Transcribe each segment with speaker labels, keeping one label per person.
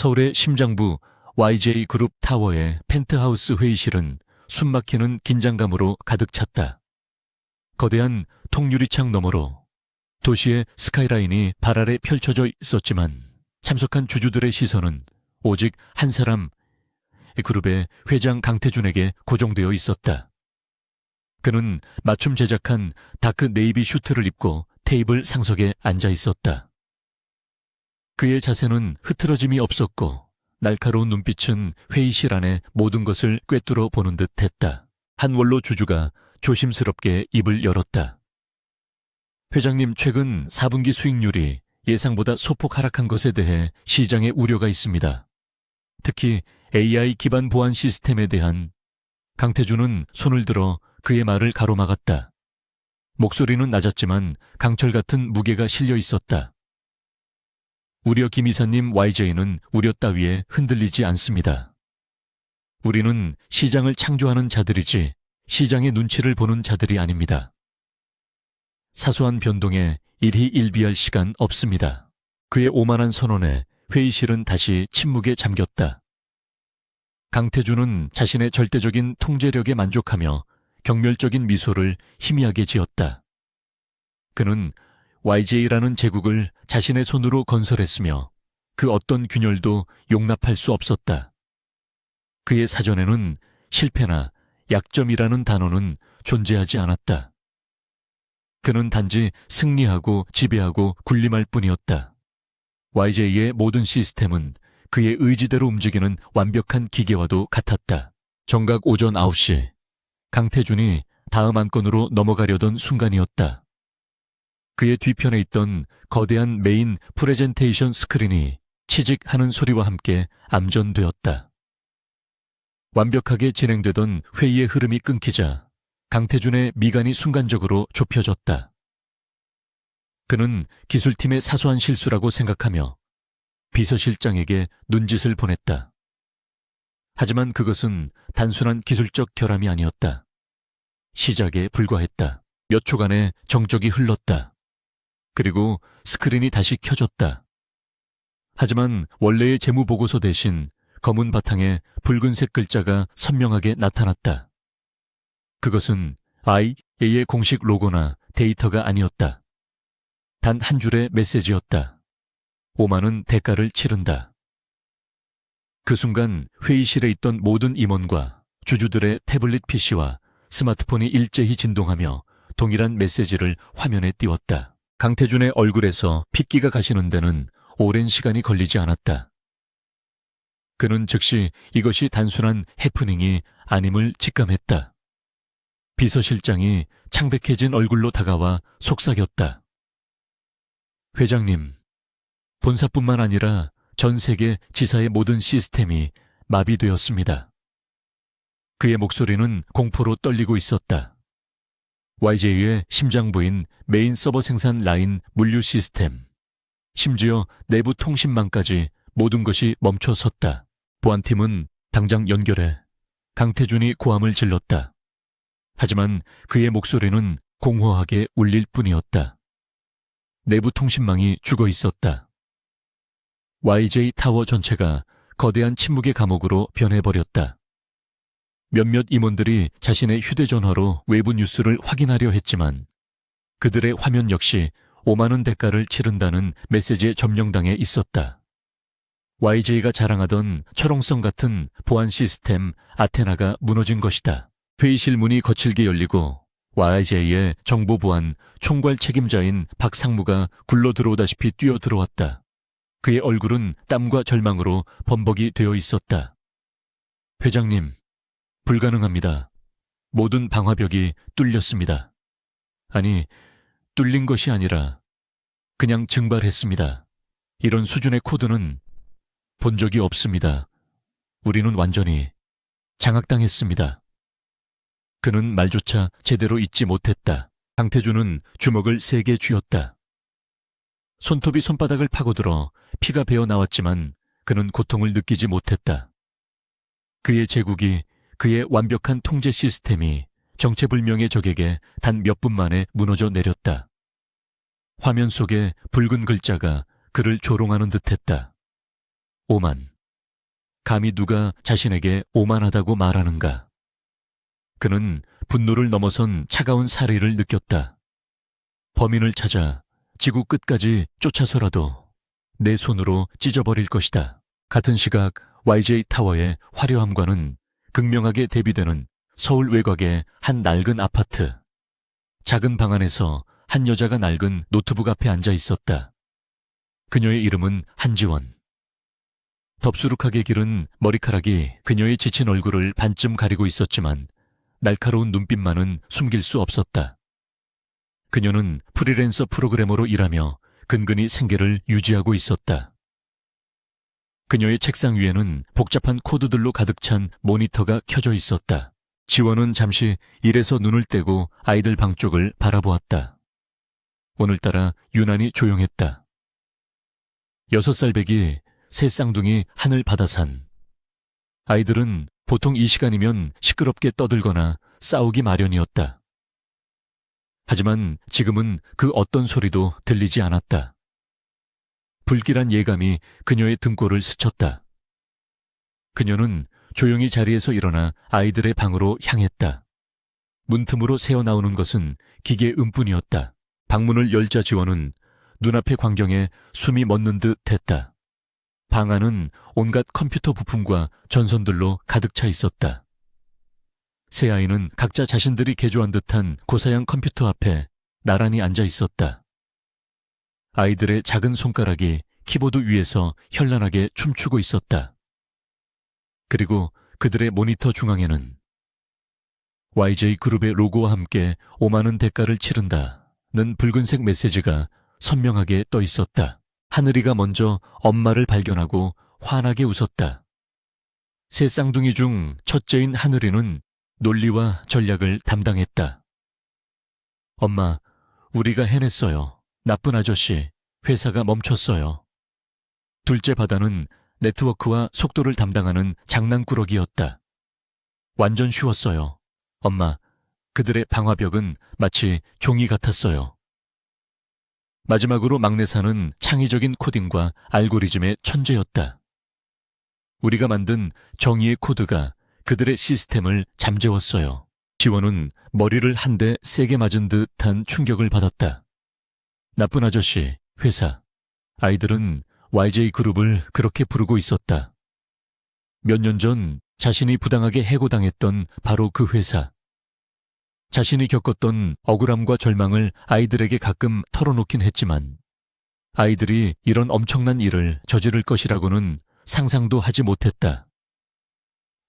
Speaker 1: 서울의 심장부 YJ그룹 타워의 펜트하우스 회의실은 숨막히는 긴장감으로 가득 찼다. 거대한 통유리창 너머로 도시의 스카이라인이 발 아래 펼쳐져 있었지만 참석한 주주들의 시선은 오직 한 사람, 그룹의 회장 강태준에게 고정되어 있었다. 그는 맞춤 제작한 다크 네이비 슈트를 입고 테이블 상석에 앉아 있었다. 그의 자세는 흐트러짐이 없었고 날카로운 눈빛은 회의실 안의 모든 것을 꿰뚫어 보는 듯 했다. 한 원로 주주가 조심스럽게 입을 열었다. 회장님, 최근 4분기 수익률이 예상보다 소폭 하락한 것에 대해 시장에 우려가 있습니다. 특히 AI 기반 보안 시스템에 대한. 강태준은 손을 들어 그의 말을 가로막았다. 목소리는 낮았지만 강철 같은 무게가 실려 있었다. 우려 김 이사님, YJ는 우려 따위에 흔들리지 않습니다. 우리는 시장을 창조하는 자들이지 시장의 눈치를 보는 자들이 아닙니다. 사소한 변동에 일희일비할 시간 없습니다. 그의 오만한 선언에 회의실은 다시 침묵에 잠겼다. 강태준은 자신의 절대적인 통제력에 만족하며 경멸적인 미소를 희미하게 지었다. 그는 YJ라는 제국을 자신의 손으로 건설했으며 그 어떤 균열도 용납할 수 없었다. 그의 사전에는 실패나 약점이라는 단어는 존재하지 않았다. 그는 단지 승리하고 지배하고 군림할 뿐이었다. YJ의 모든 시스템은 그의 의지대로 움직이는 완벽한 기계와도 같았다. 정각 오전 9시, 강태준이 다음 안건으로 넘어가려던 순간이었다. 그의 뒤편에 있던 거대한 메인 프레젠테이션 스크린이 치직하는 소리와 함께 암전되었다. 완벽하게 진행되던 회의의 흐름이 끊기자 강태준의 미간이 순간적으로 좁혀졌다. 그는 기술팀의 사소한 실수라고 생각하며 비서실장에게 눈짓을 보냈다. 하지만 그것은 단순한 기술적 결함이 아니었다. 시작에 불과했다. 몇 초간의 정적이 흘렀다. 그리고 스크린이 다시 켜졌다. 하지만 원래의 재무보고서 대신 검은 바탕에 붉은색 글자가 선명하게 나타났다. 그것은 IA의 공식 로고나 데이터가 아니었다. 단 한 줄의 메시지였다. 5만 원 대가를 치른다. 그 순간 회의실에 있던 모든 임원과 주주들의 태블릿 PC와 스마트폰이 일제히 진동하며 동일한 메시지를 화면에 띄웠다. 강태준의 얼굴에서 핏기가 가시는 데는 오랜 시간이 걸리지 않았다. 그는 즉시 이것이 단순한 해프닝이 아님을 직감했다. 비서실장이 창백해진 얼굴로 다가와 속삭였다. 회장님, 본사뿐만 아니라 전 세계 지사의 모든 시스템이 마비되었습니다. 그의 목소리는 공포로 떨리고 있었다. YJ의 심장부인 메인 서버 생산 라인 물류 시스템, 심지어 내부 통신망까지 모든 것이 멈춰 섰다. 보안팀은 당장 연결해. 강태준이 고함을 질렀다. 하지만 그의 목소리는 공허하게 울릴 뿐이었다. 내부 통신망이 죽어 있었다. YJ 타워 전체가 거대한 침묵의 감옥으로 변해버렸다. 몇몇 임원들이 자신의 휴대전화로 외부 뉴스를 확인하려 했지만 그들의 화면 역시 5만 원 대가를 치른다는 메시지에 점령당해 있었다. YJ가 자랑하던 철옹성 같은 보안 시스템 아테나가 무너진 것이다. 회의실 문이 거칠게 열리고 YJ의 정보보안 총괄 책임자인 박상무가 굴러 들어오다시피 뛰어 들어왔다. 그의 얼굴은 땀과 절망으로 범벅이 되어 있었다. 회장님, 불가능합니다. 모든 방화벽이 뚫렸습니다. 아니, 뚫린 것이 아니라 그냥 증발했습니다. 이런 수준의 코드는 본 적이 없습니다. 우리는 완전히 장악당했습니다. 그는 말조차 제대로 잊지 못했다. 강태준은 주먹을 세게 쥐었다. 손톱이 손바닥을 파고들어 피가 배어 나왔지만 그는 고통을 느끼지 못했다. 그의 제국이, 그의 완벽한 통제 시스템이 정체불명의 적에게 단 몇 분 만에 무너져 내렸다. 화면 속에 붉은 글자가 그를 조롱하는 듯했다. 오만. 감히 누가 자신에게 오만하다고 말하는가. 그는 분노를 넘어선 차가운 사리를 느꼈다. 범인을 찾아 지구 끝까지 쫓아서라도 내 손으로 찢어버릴 것이다. 같은 시각 YJ 타워의 화려함과는 극명하게 대비되는 서울 외곽의 한 낡은 아파트. 작은 방 안에서 한 여자가 낡은 노트북 앞에 앉아 있었다. 그녀의 이름은 한지원. 덥수룩하게 기른 머리카락이 그녀의 지친 얼굴을 반쯤 가리고 있었지만 날카로운 눈빛만은 숨길 수 없었다. 그녀는 프리랜서 프로그래머로 일하며 근근히 생계를 유지하고 있었다. 그녀의 책상 위에는 복잡한 코드들로 가득 찬 모니터가 켜져 있었다. 지원은 잠시 일에서 눈을 떼고 아이들 방 쪽을 바라보았다. 오늘따라 유난히 조용했다. 6살 배기 새 쌍둥이 하늘 바다산. 아이들은 보통 이 시간이면 시끄럽게 떠들거나 싸우기 마련이었다. 하지만 지금은 그 어떤 소리도 들리지 않았다. 불길한 예감이 그녀의 등골을 스쳤다. 그녀는 조용히 자리에서 일어나 아이들의 방으로 향했다. 문틈으로 새어나오는 것은 기계 음뿐이었다. 방문을 열자 지원은 눈앞의 광경에 숨이 멎는 듯 했다. 방 안은 온갖 컴퓨터 부품과 전선들로 가득 차 있었다. 세 아이는 각자 자신들이 개조한 듯한 고사양 컴퓨터 앞에 나란히 앉아 있었다. 아이들의 작은 손가락이 키보드 위에서 현란하게 춤추고 있었다. 그리고 그들의 모니터 중앙에는 YJ 그룹의 로고와 함께 5만 원 대가를 치른다는 붉은색 메시지가 선명하게 떠 있었다. 하늘이가 먼저 엄마를 발견하고 환하게 웃었다. 세 쌍둥이 중 첫째인 하늘이는 논리와 전략을 담당했다. 엄마, 우리가 해냈어요. 나쁜 아저씨, 회사가 멈췄어요. 둘째 바다는 네트워크와 속도를 담당하는 장난꾸러기였다. 완전 쉬웠어요. 엄마, 그들의 방화벽은 마치 종이 같았어요. 마지막으로 막내사는 창의적인 코딩과 알고리즘의 천재였다. 우리가 만든 정의의 코드가 그들의 시스템을 잠재웠어요. 지원은 머리를 한 대 세게 맞은 듯한 충격을 받았다. 나쁜 아저씨, 회사. 아이들은 YJ 그룹을 그렇게 부르고 있었다. 몇 년 전 자신이 부당하게 해고당했던 바로 그 회사. 자신이 겪었던 억울함과 절망을 아이들에게 가끔 털어놓긴 했지만 아이들이 이런 엄청난 일을 저지를 것이라고는 상상도 하지 못했다.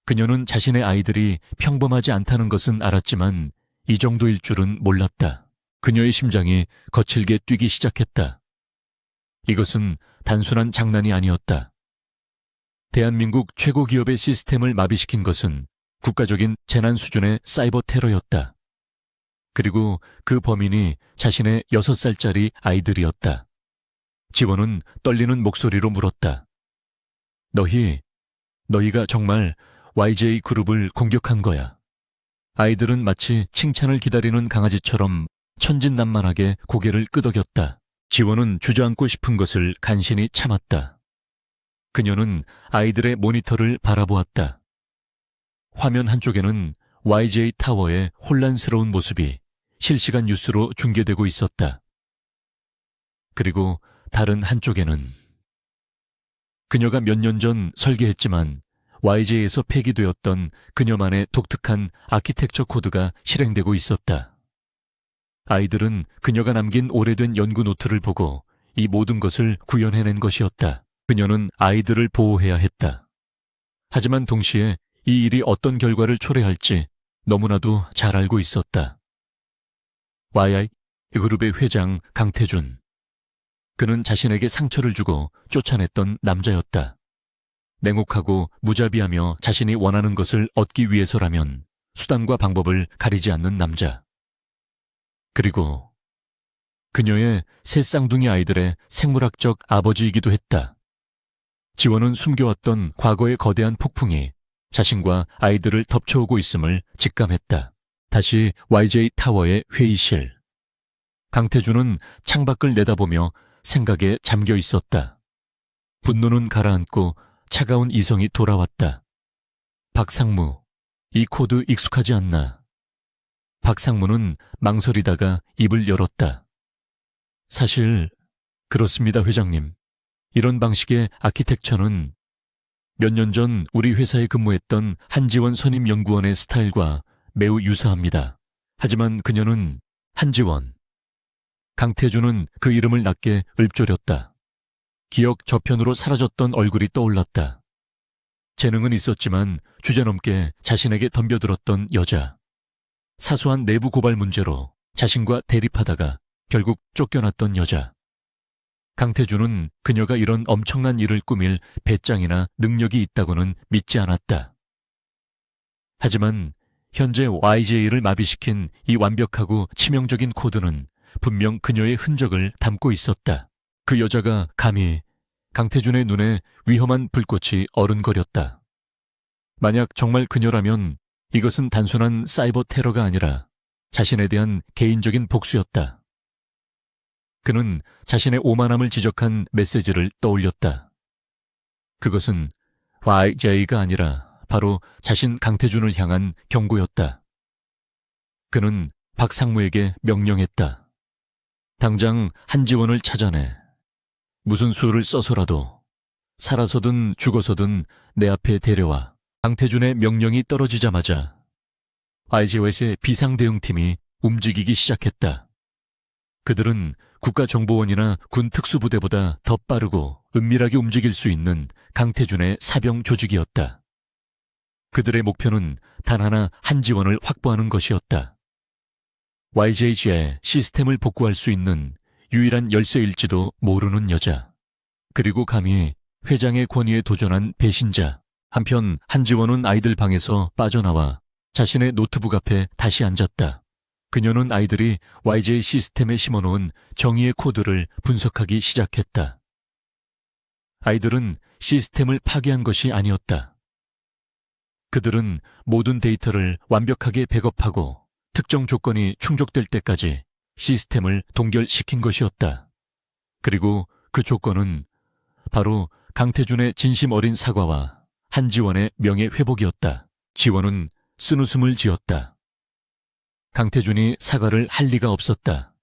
Speaker 1: 그녀는 자신의 아이들이 평범하지 않다는 것은 알았지만 이 정도일 줄은 몰랐다. 그녀의 심장이 거칠게 뛰기 시작했다. 이것은 단순한 장난이 아니었다. 대한민국 최고 기업의 시스템을 마비시킨 것은 국가적인 재난 수준의 사이버 테러였다. 그리고 그 범인이 자신의 6살짜리 아이들이었다. 지원은 떨리는 목소리로 물었다. 너희가 정말 YJ 그룹을 공격한 거야. 아이들은 마치 칭찬을 기다리는 강아지처럼 천진난만하게 고개를 끄덕였다. 지원은 주저앉고 싶은 것을 간신히 참았다. 그녀는 아이들의 모니터를 바라보았다. 화면 한쪽에는 YJ 타워의 혼란스러운 모습이 실시간 뉴스로 중계되고 있었다. 그리고 다른 한쪽에는 그녀가 몇 년 전 설계했지만 YJ에서 폐기되었던 그녀만의 독특한 아키텍처 코드가 실행되고 있었다. 아이들은 그녀가 남긴 오래된 연구 노트를 보고 이 모든 것을 구현해낸 것이었다. 그녀는 아이들을 보호해야 했다. 하지만 동시에 이 일이 어떤 결과를 초래할지 너무나도 잘 알고 있었다. YI 그룹의 회장 강태준. 그는 자신에게 상처를 주고 쫓아냈던 남자였다. 냉혹하고 무자비하며 자신이 원하는 것을 얻기 위해서라면 수단과 방법을 가리지 않는 남자. 그리고 그녀의 세 쌍둥이 아이들의 생물학적 아버지이기도 했다. 지원은 숨겨왔던 과거의 거대한 폭풍이 자신과 아이들을 덮쳐오고 있음을 직감했다. 다시 YJ 타워의 회의실. 강태준은 창밖을 내다보며 생각에 잠겨 있었다. 분노는 가라앉고 차가운 이성이 돌아왔다. 박상무, 이 코드 익숙하지 않나? 박상무는 망설이다가 입을 열었다. 사실 그렇습니다, 회장님. 이런 방식의 아키텍처는 몇 년 전 우리 회사에 근무했던 한지원 선임연구원의 스타일과 매우 유사합니다. 하지만 그녀는 한지원. 강태준은 그 이름을 낮게 읊조렸다. 기억 저편으로 사라졌던 얼굴이 떠올랐다. 재능은 있었지만 주제넘게 자신에게 덤벼들었던 여자. 사소한 내부 고발 문제로 자신과 대립하다가 결국 쫓겨났던 여자. 강태준은 그녀가 이런 엄청난 일을 꾸밀 배짱이나 능력이 있다고는 믿지 않았다. 하지만 현재 YJ를 마비시킨 이 완벽하고 치명적인 코드는 분명 그녀의 흔적을 담고 있었다. 그 여자가 감히 강태준의 눈에 위험한 불꽃이 어른거렸다. 만약 정말 그녀라면 이것은 단순한 사이버 테러가 아니라 자신에 대한 개인적인 복수였다. 그는 자신의 오만함을 지적한 메시지를 떠올렸다. 그것은 YJ가 아니라 바로 자신 강태준을 향한 경고였다. 그는 박상무에게 명령했다. 당장 한지원을 찾아내. 무슨 수를 써서라도 살아서든 죽어서든 내 앞에 데려와. 강태준의 명령이 떨어지자마자 YJ의 비상대응팀이 움직이기 시작했다. 그들은 국가정보원이나 군 특수부대보다 더 빠르고 은밀하게 움직일 수 있는 강태준의 사병 조직이었다. 그들의 목표는 단 하나 한지원을 확보하는 것이었다. YJ의 시스템을 복구할 수 있는 유일한 열쇠일지도 모르는 여자. 그리고 감히 회장의 권위에 도전한 배신자. 한편 한지원은 아이들 방에서 빠져나와 자신의 노트북 앞에 다시 앉았다. 그녀는 아이들이 YJ 시스템에 심어놓은 정의의 코드를 분석하기 시작했다. 아이들은 시스템을 파괴한 것이 아니었다. 그들은 모든 데이터를 완벽하게 백업하고 특정 조건이 충족될 때까지 시스템을 동결시킨 것이었다. 그리고 그 조건은 바로 강태준의 진심 어린 사과와 한지원의 명예 회복이었다. 지원은 쓴웃음을 지었다. 강태준이 사과를 할 리가 없었다.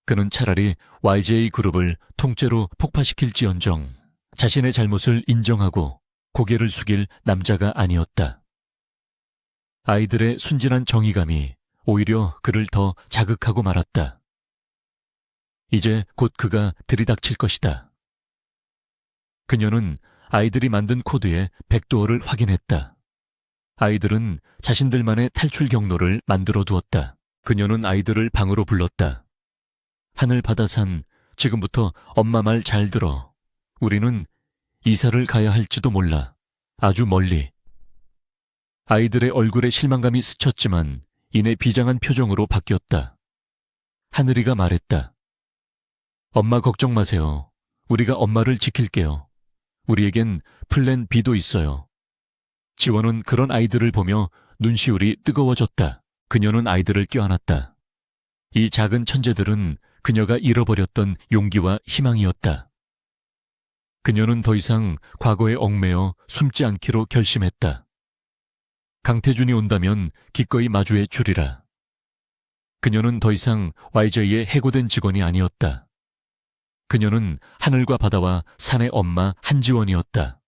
Speaker 1: 그는 차라리 YJ 그룹을 통째로 폭파시킬지언정 자신의 잘못을 인정하고 고개를 숙일 남자가 아니었다. 아이들의 순진한 정의감이 오히려 그를 더 자극하고 말았다. 이제 곧 그가 들이닥칠 것이다. 그녀는 아이들이 만든 코드의 백도어를 확인했다. 아이들은 자신들만의 탈출 경로를 만들어 두었다. 그녀는 아이들을 방으로 불렀다. 하늘바다산, 지금부터 엄마 말 잘 들어. 우리는 이사를 가야 할지도 몰라. 아주 멀리. 아이들의 얼굴에 실망감이 스쳤지만 이내 비장한 표정으로 바뀌었다. 하늘이가 말했다. 엄마 걱정 마세요. 우리가 엄마를 지킬게요. 우리에겐 플랜 B도 있어요. 지원은 그런 아이들을 보며 눈시울이 뜨거워졌다. 그녀는 아이들을 껴안았다. 이 작은 천재들은 그녀가 잃어버렸던 용기와 희망이었다. 그녀는 더 이상 과거에 얽매여 숨지 않기로 결심했다. 강태준이 온다면 기꺼이 마주해 주리라. 그녀는 더 이상 YJ의 해고된 직원이 아니었다. 그녀는 하늘과 바다와 산의 엄마 한지원이었다.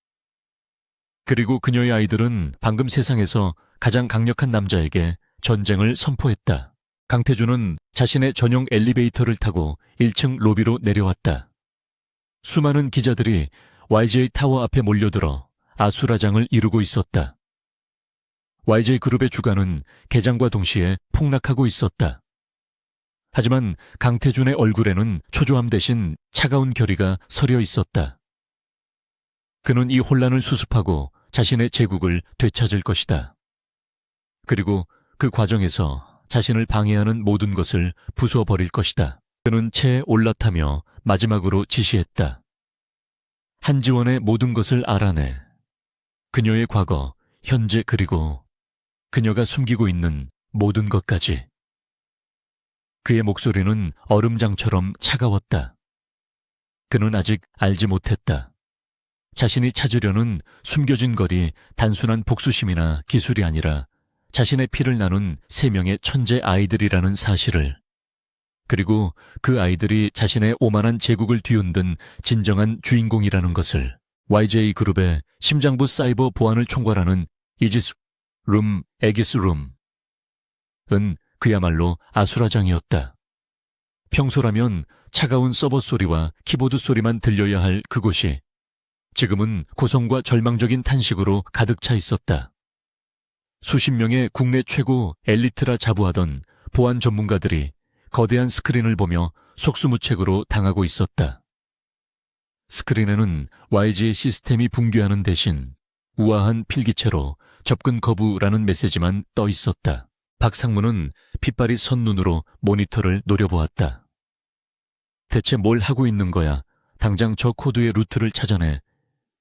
Speaker 1: 그리고 그녀의 아이들은 방금 세상에서 가장 강력한 남자에게 전쟁을 선포했다. 강태준은 자신의 전용 엘리베이터를 타고 1층 로비로 내려왔다. 수많은 기자들이 YJ 타워 앞에 몰려들어 아수라장을 이루고 있었다. YJ 그룹의 주가는 개장과 동시에 폭락하고 있었다. 하지만 강태준의 얼굴에는 초조함 대신 차가운 결의가 서려 있었다. 그는 이 혼란을 수습하고 자신의 제국을 되찾을 것이다. 그리고 그 과정에서 자신을 방해하는 모든 것을 부숴버릴 것이다. 그는 채 올라타며 마지막으로 지시했다. 한지원의 모든 것을 알아내. 그녀의 과거, 현재 그리고 그녀가 숨기고 있는 모든 것까지. 그의 목소리는 얼음장처럼 차가웠다. 그는 아직 알지 못했다. 자신이 찾으려는 숨겨진 거리 단순한 복수심이나 기술이 아니라 자신의 피를 나눈 3명의 천재 아이들이라는 사실을, 그리고 그 아이들이 자신의 오만한 제국을 뒤흔든 진정한 주인공이라는 것을 YJ 그룹의 심장부 사이버 보안을 총괄하는 이지스 룸, 에기스 룸은 그야말로 아수라장이었다. 평소라면 차가운 서버 소리와 키보드 소리만 들려야 할 그곳이 지금은 고성과 절망적인 탄식으로 가득 차 있었다. 수십 명의 국내 최고 엘리트라 자부하던 보안 전문가들이 거대한 스크린을 보며 속수무책으로 당하고 있었다. 스크린에는 YG의 시스템이 붕괴하는 대신 우아한 필기체로 접근 거부라는 메시지만 떠 있었다. 박상무는 핏발이 선 눈으로 모니터를 노려보았다. 대체 뭘 하고 있는 거야? 당장 저 코드의 루트를 찾아내.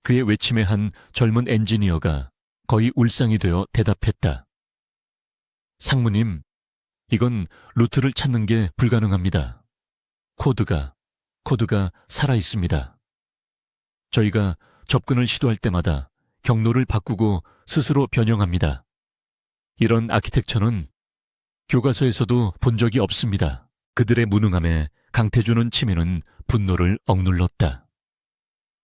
Speaker 1: 그의 외침에 한 젊은 엔지니어가 거의 울상이 되어 대답했다. 상무님, 이건 루트를 찾는 게 불가능합니다. 코드가 살아있습니다. 저희가 접근을 시도할 때마다 경로를 바꾸고 스스로 변형합니다. 이런 아키텍처는 교과서에서도 본 적이 없습니다. 그들의 무능함에 강태준은 치미는 분노를 억눌렀다.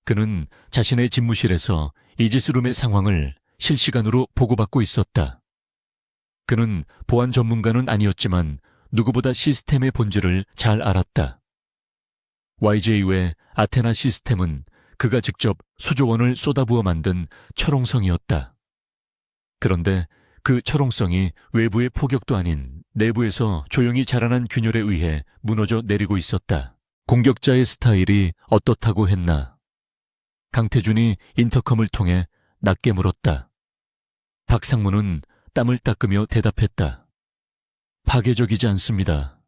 Speaker 1: 그는 자신의 집무실에서 이지스룸의 상황을 실시간으로 보고받고 있었다. 그는 보안 전문가는 아니었지만 누구보다 시스템의 본질을 잘 알았다. YJ 외 아테나 시스템은 그가 직접 수조 원을 쏟아부어 만든 철옹성이었다. 그런데 그 철옹성이 외부의 포격도 아닌 내부에서 조용히 자라난 균열에 의해 무너져 내리고 있었다. 공격자의 스타일이 어떻다고 했나? 강태준이 인터컴을 통해 낮게 물었다. 박상무는 땀을 닦으며 대답했다. 파괴적이지 않습니다.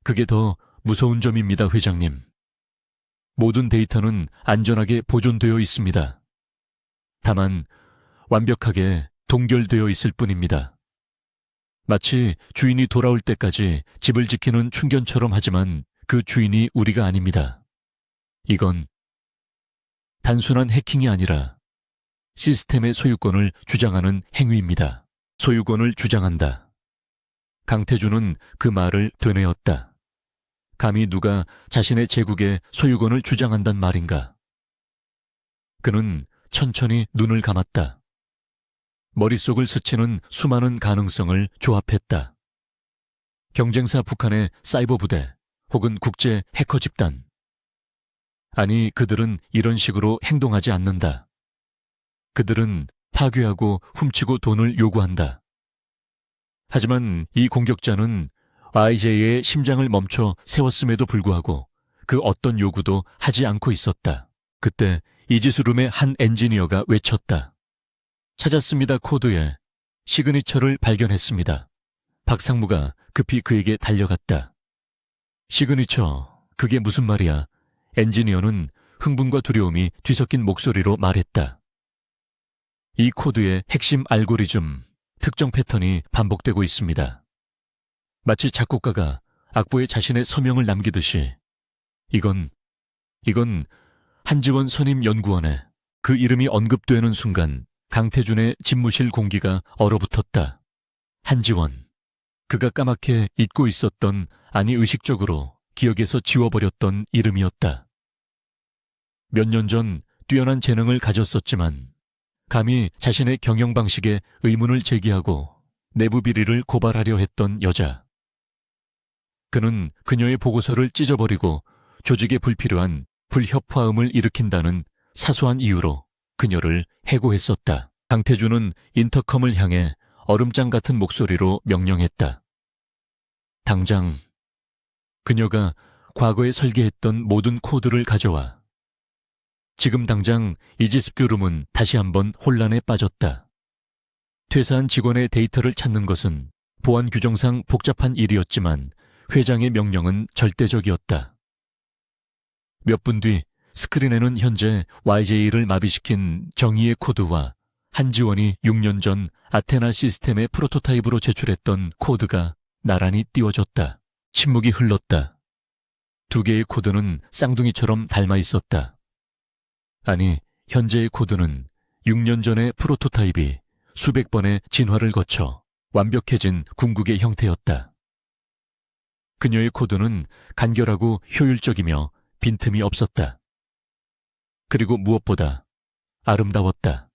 Speaker 1: 그게 더 무서운 점입니다, 회장님. 모든 데이터는 안전하게 보존되어 있습니다. 다만 완벽하게 동결되어 있을 뿐입니다. 마치 주인이 돌아올 때까지 집을 지키는 충견처럼 하지만 그 주인이 우리가 아닙니다. 이건 단순한 해킹이 아니라 시스템의 소유권을 주장하는 행위입니다. 소유권을 주장한다. 강태준은 그 말을 되뇌었다. 감히 누가 자신의 제국의 소유권을 주장한단 말인가? 그는 천천히 눈을 감았다. 머릿속을 스치는 수많은 가능성을 조합했다. 경쟁사 북한의 사이버 부대 혹은 국제 해커 집단. 아니, 그들은 이런 식으로 행동하지 않는다. 그들은 파괴하고 훔치고 돈을 요구한다. 하지만 이 공격자는 YJ의 심장을 멈춰 세웠음에도 불구하고 그 어떤 요구도 하지 않고 있었다. 그때 이지스룸의 한 엔지니어가 외쳤다. 찾았습니다, 코드에. 시그니처를 발견했습니다. 박상무가 급히 그에게 달려갔다. 시그니처, 그게 무슨 말이야? 엔지니어는 흥분과 두려움이 뒤섞인 목소리로 말했다. 이 코드의 핵심 알고리즘, 특정 패턴이 반복되고 있습니다. 마치 작곡가가 악보에 자신의 서명을 남기듯이 이건 한지원 선임 연구원에 그 이름이 언급되는 순간 강태준의 집무실 공기가 얼어붙었다. 한지원. 그가 까맣게 잊고 있었던, 아니 의식적으로 기억에서 지워버렸던 이름이었다. 몇 년 전 뛰어난 재능을 가졌었지만 감히 자신의 경영 방식에 의문을 제기하고 내부 비리를 고발하려 했던 여자. 그는 그녀의 보고서를 찢어버리고 조직에 불필요한 불협화음을 일으킨다는 사소한 이유로 그녀를 해고했었다. 강태준은 인터컴을 향해 얼음장 같은 목소리로 명령했다. 당장 그녀가 과거에 설계했던 모든 코드를 가져와. 지금 당장 이지스룸은 다시 한번 혼란에 빠졌다. 퇴사한 직원의 데이터를 찾는 것은 보안 규정상 복잡한 일이었지만 회장의 명령은 절대적이었다. 몇 분 뒤 스크린에는 현재 YJ를 마비시킨 정의의 코드와 한지원이 6년 전 아테나 시스템의 프로토타입으로 제출했던 코드가 나란히 띄워졌다. 침묵이 흘렀다. 두 개의 코드는 쌍둥이처럼 닮아 있었다. 아니, 현재의 코드는 6년 전의 프로토타입이 수백 번의 진화를 거쳐 완벽해진 궁극의 형태였다. 그녀의 코드는 간결하고 효율적이며 빈틈이 없었다. 그리고 무엇보다 아름다웠다.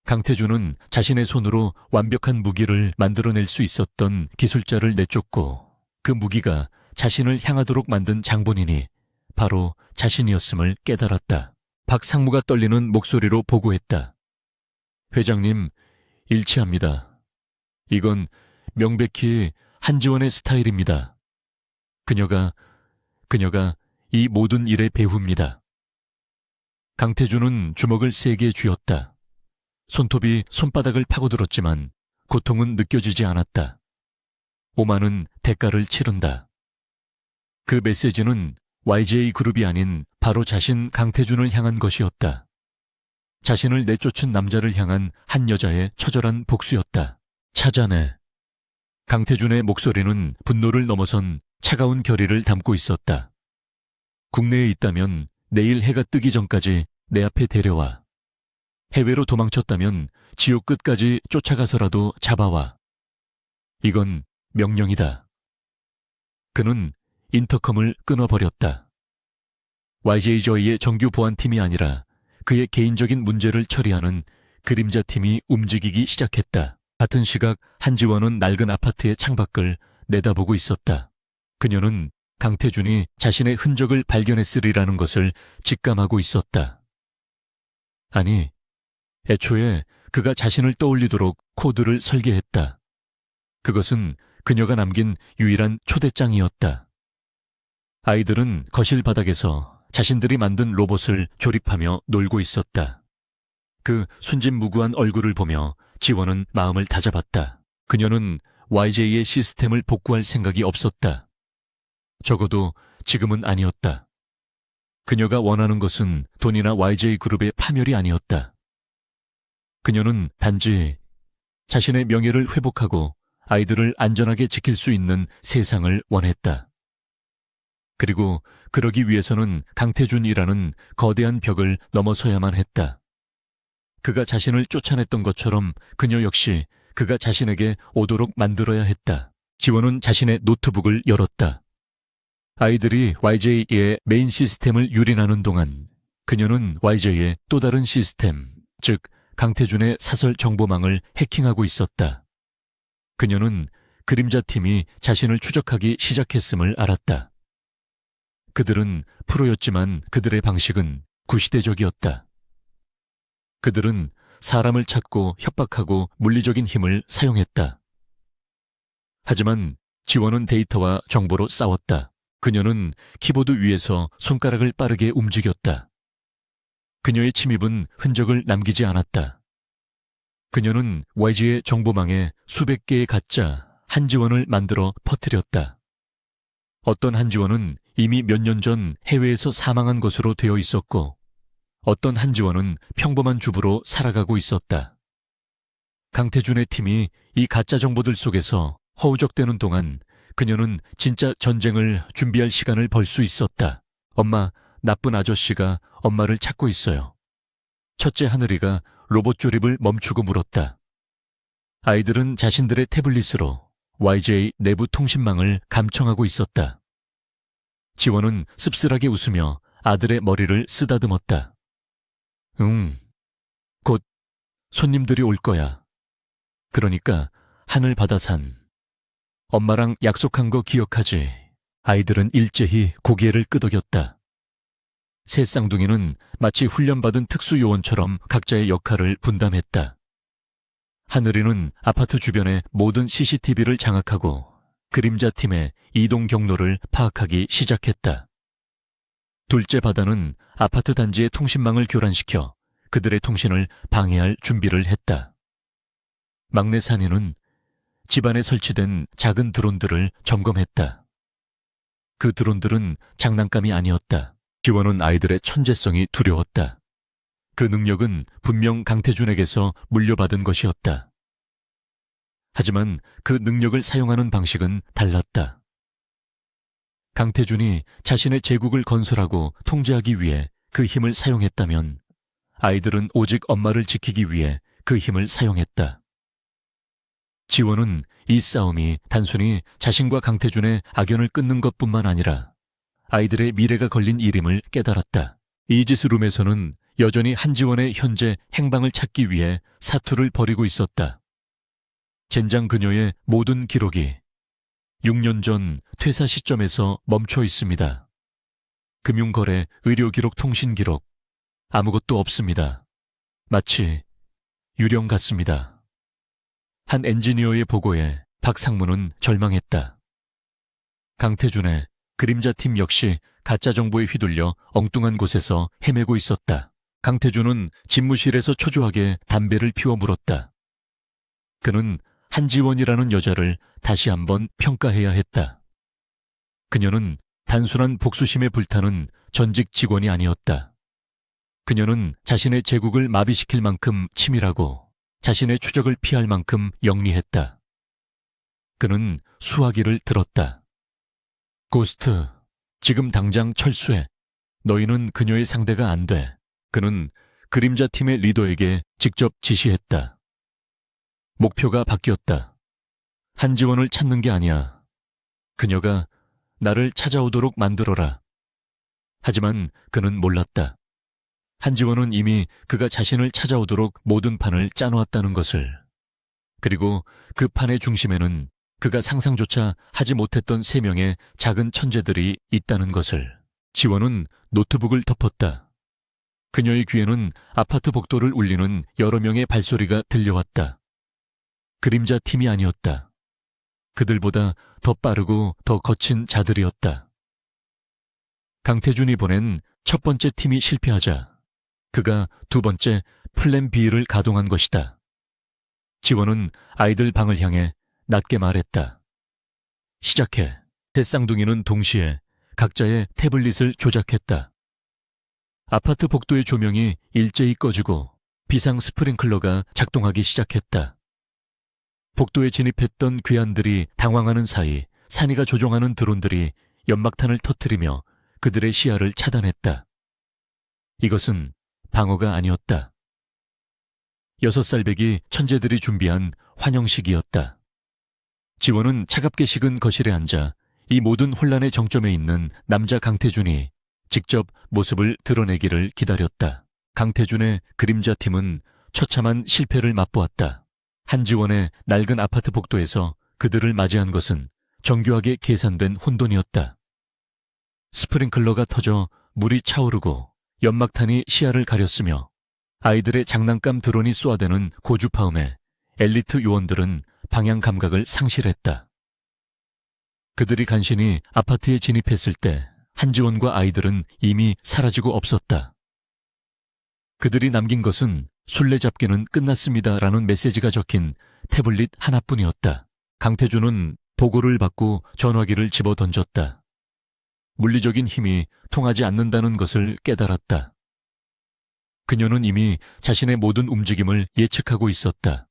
Speaker 1: 강태준은 자신의 손으로 완벽한 무기를 만들어낼 수 있었던 기술자를 내쫓고 그 무기가 자신을 향하도록 만든 장본인이 바로 자신이었음을 깨달았다. 박 상무가 떨리는 목소리로 보고했다. 회장님, 일치합니다. 이건 명백히 한지원의 스타일입니다. 그녀가 이 모든 일의 배후입니다. 강태준은 주먹을 세게 쥐었다. 손톱이 손바닥을 파고들었지만 고통은 느껴지지 않았다. 오만은 대가를 치른다. 그 메시지는 YJ 그룹이 아닌 바로 자신 강태준을 향한 것이었다. 자신을 내쫓은 남자를 향한 한 여자의 처절한 복수였다. 찾아내. 강태준의 목소리는 분노를 넘어선 차가운 결의를 담고 있었다. 국내에 있다면 내일 해가 뜨기 전까지 내 앞에 데려와. 해외로 도망쳤다면 지옥 끝까지 쫓아가서라도 잡아와. 이건 명령이다. 그는 인터컴을 끊어버렸다. YJ 저희의 정규 보안팀이 아니라 그의 개인적인 문제를 처리하는 그림자팀이 움직이기 시작했다. 같은 시각 한지원은 낡은 아파트의 창밖을 내다보고 있었다. 그녀는 강태준이 자신의 흔적을 발견했으리라는 것을 직감하고 있었다. 아니, 애초에 그가 자신을 떠올리도록 코드를 설계했다. 그것은 그녀가 남긴 유일한 초대장이었다. 아이들은 거실 바닥에서 자신들이 만든 로봇을 조립하며 놀고 있었다. 그 순진무구한 얼굴을 보며 지원은 마음을 다잡았다. 그녀는 YJ의 시스템을 복구할 생각이 없었다. 적어도 지금은 아니었다. 그녀가 원하는 것은 돈이나 YJ 그룹의 파멸이 아니었다. 그녀는 단지 자신의 명예를 회복하고 아이들을 안전하게 지킬 수 있는 세상을 원했다. 그리고 그러기 위해서는 강태준이라는 거대한 벽을 넘어서야만 했다. 그가 자신을 쫓아냈던 것처럼 그녀 역시 그가 자신에게 오도록 만들어야 했다. 지원은 자신의 노트북을 열었다. 아이들이 YJ의 메인 시스템을 유린하는 동안 그녀는 YJ의 또 다른 시스템, 즉 강태준의 사설 정보망을 해킹하고 있었다. 그녀는 그림자팀이 자신을 추적하기 시작했음을 알았다. 그들은 프로였지만 그들의 방식은 구시대적이었다. 그들은 사람을 찾고 협박하고 물리적인 힘을 사용했다. 하지만 지원은 데이터와 정보로 싸웠다. 그녀는 키보드 위에서 손가락을 빠르게 움직였다. 그녀의 침입은 흔적을 남기지 않았다. 그녀는 YG의 정보망에 수백 개의 가짜 한지원을 만들어 퍼뜨렸다. 어떤 한지원은 이미 몇 년 전 해외에서 사망한 것으로 되어 있었고 어떤 한지원은 평범한 주부로 살아가고 있었다. 강태준의 팀이 이 가짜 정보들 속에서 허우적대는 동안 그녀는 진짜 전쟁을 준비할 시간을 벌 수 있었다. 엄마, 나쁜 아저씨가 엄마를 찾고 있어요. 첫째 하늘이가 로봇 조립을 멈추고 물었다. 아이들은 자신들의 태블릿으로 YJ 내부 통신망을 감청하고 있었다. 지원은 씁쓸하게 웃으며 아들의 머리를 쓰다듬었다. 곧 손님들이 올 거야. 그러니까 하늘 바다산. 엄마랑 약속한 거 기억하지? 아이들은 일제히 고개를 끄덕였다. 새 쌍둥이는 마치 훈련받은 특수요원처럼 각자의 역할을 분담했다. 하늘이는 아파트 주변의 모든 CCTV를 장악하고 그림자팀의 이동 경로를 파악하기 시작했다. 둘째 바다는 아파트 단지의 통신망을 교란시켜 그들의 통신을 방해할 준비를 했다. 막내 산이는 집안에 설치된 작은 드론들을 점검했다. 그 드론들은 장난감이 아니었다. 지원은 아이들의 천재성이 두려웠다. 그 능력은 분명 강태준에게서 물려받은 것이었다. 하지만 그 능력을 사용하는 방식은 달랐다. 강태준이 자신의 제국을 건설하고 통제하기 위해 그 힘을 사용했다면 아이들은 오직 엄마를 지키기 위해 그 힘을 사용했다. 지원은 이 싸움이 단순히 자신과 강태준의 악연을 끊는 것뿐만 아니라 아이들의 미래가 걸린 일임을 깨달았다. 이지스룸에서는 여전히 한지원의 현재 행방을 찾기 위해 사투를 벌이고 있었다. 젠장 그녀의 모든 기록이 6년 전 퇴사 시점에서 멈춰 있습니다. 금융거래, 의료기록, 통신기록, 아무것도 없습니다. 마치 유령 같습니다. 한 엔지니어의 보고에 박상무는 절망했다. 강태준의 그림자팀 역시 가짜정보에 휘둘려 엉뚱한 곳에서 헤매고 있었다. 강태준은 집무실에서 초조하게 담배를 피워 물었다. 그는 한지원이라는 여자를 다시 한번 평가해야 했다. 그녀는 단순한 복수심에 불타는 전직 직원이 아니었다. 그녀는 자신의 제국을 마비시킬 만큼 치밀하고 자신의 추적을 피할 만큼 영리했다. 그는 수화기를 들었다. 고스트, 지금 당장 철수해. 너희는 그녀의 상대가 안 돼. 그는 그림자팀의 리더에게 직접 지시했다. 목표가 바뀌었다. 한지원을 찾는 게 아니야. 그녀가 나를 찾아오도록 만들어라. 하지만 그는 몰랐다. 한지원은 이미 그가 자신을 찾아오도록 모든 판을 짜놓았다는 것을. 그리고 그 판의 중심에는 그가 상상조차 하지 못했던 3명의 작은 천재들이 있다는 것을. 지원은 노트북을 덮었다. 그녀의 귀에는 아파트 복도를 울리는 여러 명의 발소리가 들려왔다. 그림자 팀이 아니었다. 그들보다 더 빠르고 더 거친 자들이었다. 강태준이 보낸 첫 번째 팀이 실패하자 그가 두 번째 플랜 B를 가동한 것이다. 지원은 아이들 방을 향해 낮게 말했다. 시작해. 세 쌍둥이는 동시에 각자의 태블릿을 조작했다. 아파트 복도의 조명이 일제히 꺼지고 비상 스프링클러가 작동하기 시작했다. 복도에 진입했던 괴한들이 당황하는 사이 산이가 조종하는 드론들이 연막탄을 터뜨리며 그들의 시야를 차단했다. 이것은 방어가 아니었다. 6살배기 천재들이 준비한 환영식이었다. 지원은 차갑게 식은 거실에 앉아 이 모든 혼란의 정점에 있는 남자 강태준이 직접 모습을 드러내기를 기다렸다. 강태준의 그림자팀은 처참한 실패를 맛보았다. 한지원의 낡은 아파트 복도에서 그들을 맞이한 것은 정교하게 계산된 혼돈이었다. 스프링클러가 터져 물이 차오르고 연막탄이 시야를 가렸으며 아이들의 장난감 드론이 쏘아대는 고주파음에 엘리트 요원들은 방향 감각을 상실했다. 그들이 간신히 아파트에 진입했을 때 한지원과 아이들은 이미 사라지고 없었다. 그들이 남긴 것은 술래잡기는 끝났습니다라는 메시지가 적힌 태블릿 하나뿐이었다. 강태준은 보고를 받고 전화기를 집어 던졌다. 물리적인 힘이 통하지 않는다는 것을 깨달았다. 그녀는 이미 자신의 모든 움직임을 예측하고 있었다.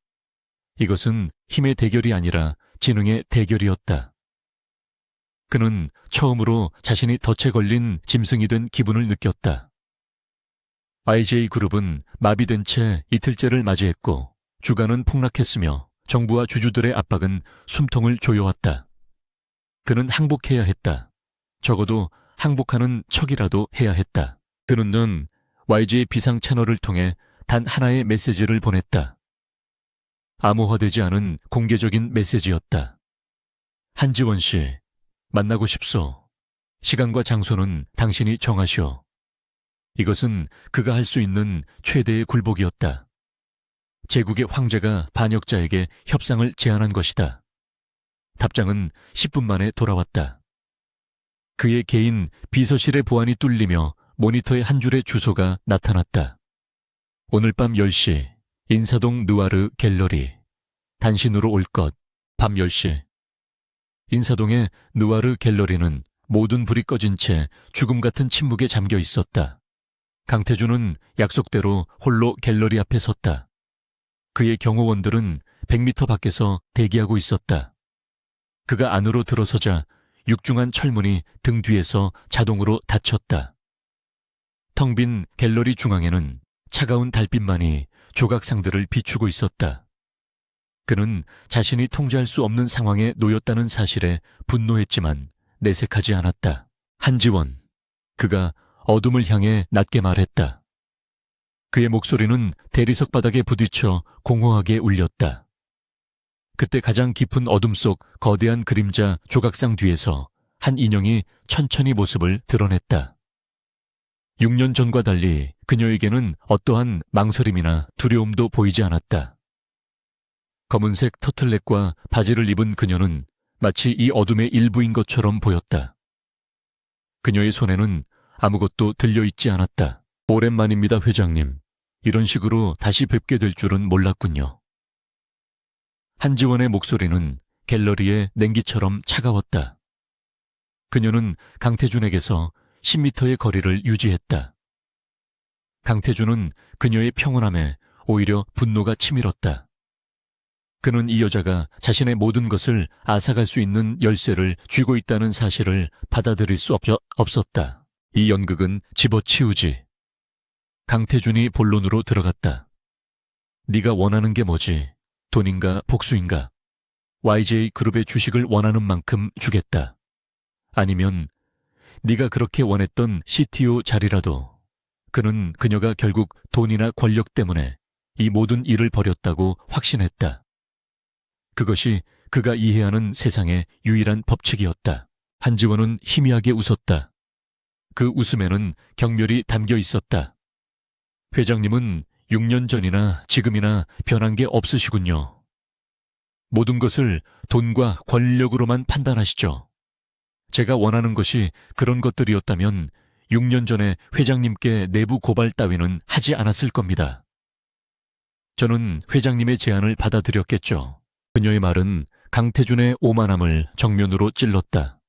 Speaker 1: 이것은 힘의 대결이 아니라 지능의 대결이었다. 그는 처음으로 자신이 덫에 걸린 짐승이 된 기분을 느꼈다. IJ그룹은 마비된 채 이틀째를 맞이했고 주가는 폭락했으며 정부와 주주들의 압박은 숨통을 조여왔다. 그는 항복해야 했다. 적어도 항복하는 척이라도 해야 했다. 그는 YG의 비상 채널을 통해 단 하나의 메시지를 보냈다. 암호화되지 않은 공개적인 메시지였다. 한지원 씨, 만나고 싶소. 시간과 장소는 당신이 정하시오. 이것은 그가 할 수 있는 최대의 굴복이었다. 제국의 황제가 반역자에게 협상을 제안한 것이다. 답장은 10분 만에 돌아왔다. 그의 개인 비서실의 보안이 뚫리며 모니터의 한 줄의 주소가 나타났다. 오늘 밤 10시 인사동 느와르 갤러리. 단신으로 올 것. 밤 10시. 인사동의 느와르 갤러리는 모든 불이 꺼진 채 죽음 같은 침묵에 잠겨 있었다. 강태준은 약속대로 홀로 갤러리 앞에 섰다. 그의 경호원들은 100m 밖에서 대기하고 있었다. 그가 안으로 들어서자 육중한 철문이 등 뒤에서 자동으로 닫혔다. 텅 빈 갤러리 중앙에는 차가운 달빛만이 조각상들을 비추고 있었다. 그는 자신이 통제할 수 없는 상황에 놓였다는 사실에 분노했지만 내색하지 않았다. 한지원, 그가 어둠을 향해 낮게 말했다. 그의 목소리는 대리석 바닥에 부딪혀 공허하게 울렸다. 그때 가장 깊은 어둠 속 거대한 그림자 조각상 뒤에서 한 인형이 천천히 모습을 드러냈다. 6년 전과 달리 그녀에게는 어떠한 망설임이나 두려움도 보이지 않았다. 검은색 터틀넥과 바지를 입은 그녀는 마치 이 어둠의 일부인 것처럼 보였다. 그녀의 손에는 아무것도 들려있지 않았다. 오랜만입니다, 회장님. 이런 식으로 다시 뵙게 될 줄은 몰랐군요. 한지원의 목소리는 갤러리의 냉기처럼 차가웠다. 그녀는 강태준에게서 10m의 거리를 유지했다. 강태준은 그녀의 평온함에 오히려 분노가 치밀었다. 그는 이 여자가 자신의 모든 것을 앗아갈 수 있는 열쇠를 쥐고 있다는 사실을 받아들일 수 없었다. 이 연극은 집어치우지. 강태준이 본론으로 들어갔다. 네가 원하는 게 뭐지? 돈인가 복수인가? YJ 그룹의 주식을 원하는 만큼 주겠다. 아니면 네가 그렇게 원했던 CTO 자리라도. 그녀가 결국 돈이나 권력 때문에 이 모든 일을 벌였다고 확신했다. 그것이 그가 이해하는 세상의 유일한 법칙이었다. 한지원은 희미하게 웃었다. 그 웃음에는 경멸이 담겨 있었다. 회장님은 6년 전이나 지금이나 변한 게 없으시군요. 모든 것을 돈과 권력으로만 판단하시죠. 제가 원하는 것이 그런 것들이었다면 6년 전에 회장님께 내부 고발 따위는 하지 않았을 겁니다. 저는 회장님의 제안을 받아들였겠죠. 그녀의 말은 강태준의 오만함을 정면으로 찔렀다.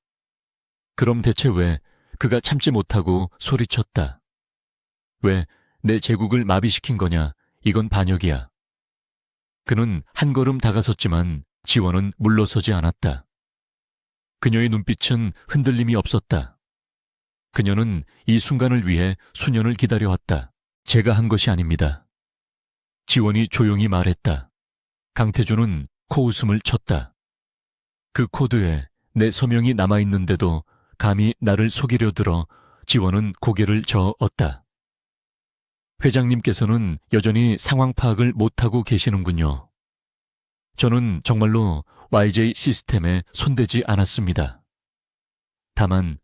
Speaker 1: 그럼 대체 왜 그가 참지 못하고 소리쳤다. 왜 내 제국을 마비시킨 거냐? 이건 반역이야. 그는 한 걸음 다가섰지만 지원은 물러서지 않았다. 그녀의 눈빛은 흔들림이 없었다. 그녀는 이 순간을 위해 수년을 기다려왔다. 제가 한 것이 아닙니다. 지원이 조용히 말했다. 강태준은 코웃음을 쳤다. 그 코드에 내 서명이 남아있는데도 감히 나를 속이려 들어 지원은 고개를 저었다. 회장님께서는 여전히 상황 파악을 못하고 계시는군요. 저는 정말로 YJ 시스템에 손대지 않았습니다. 다만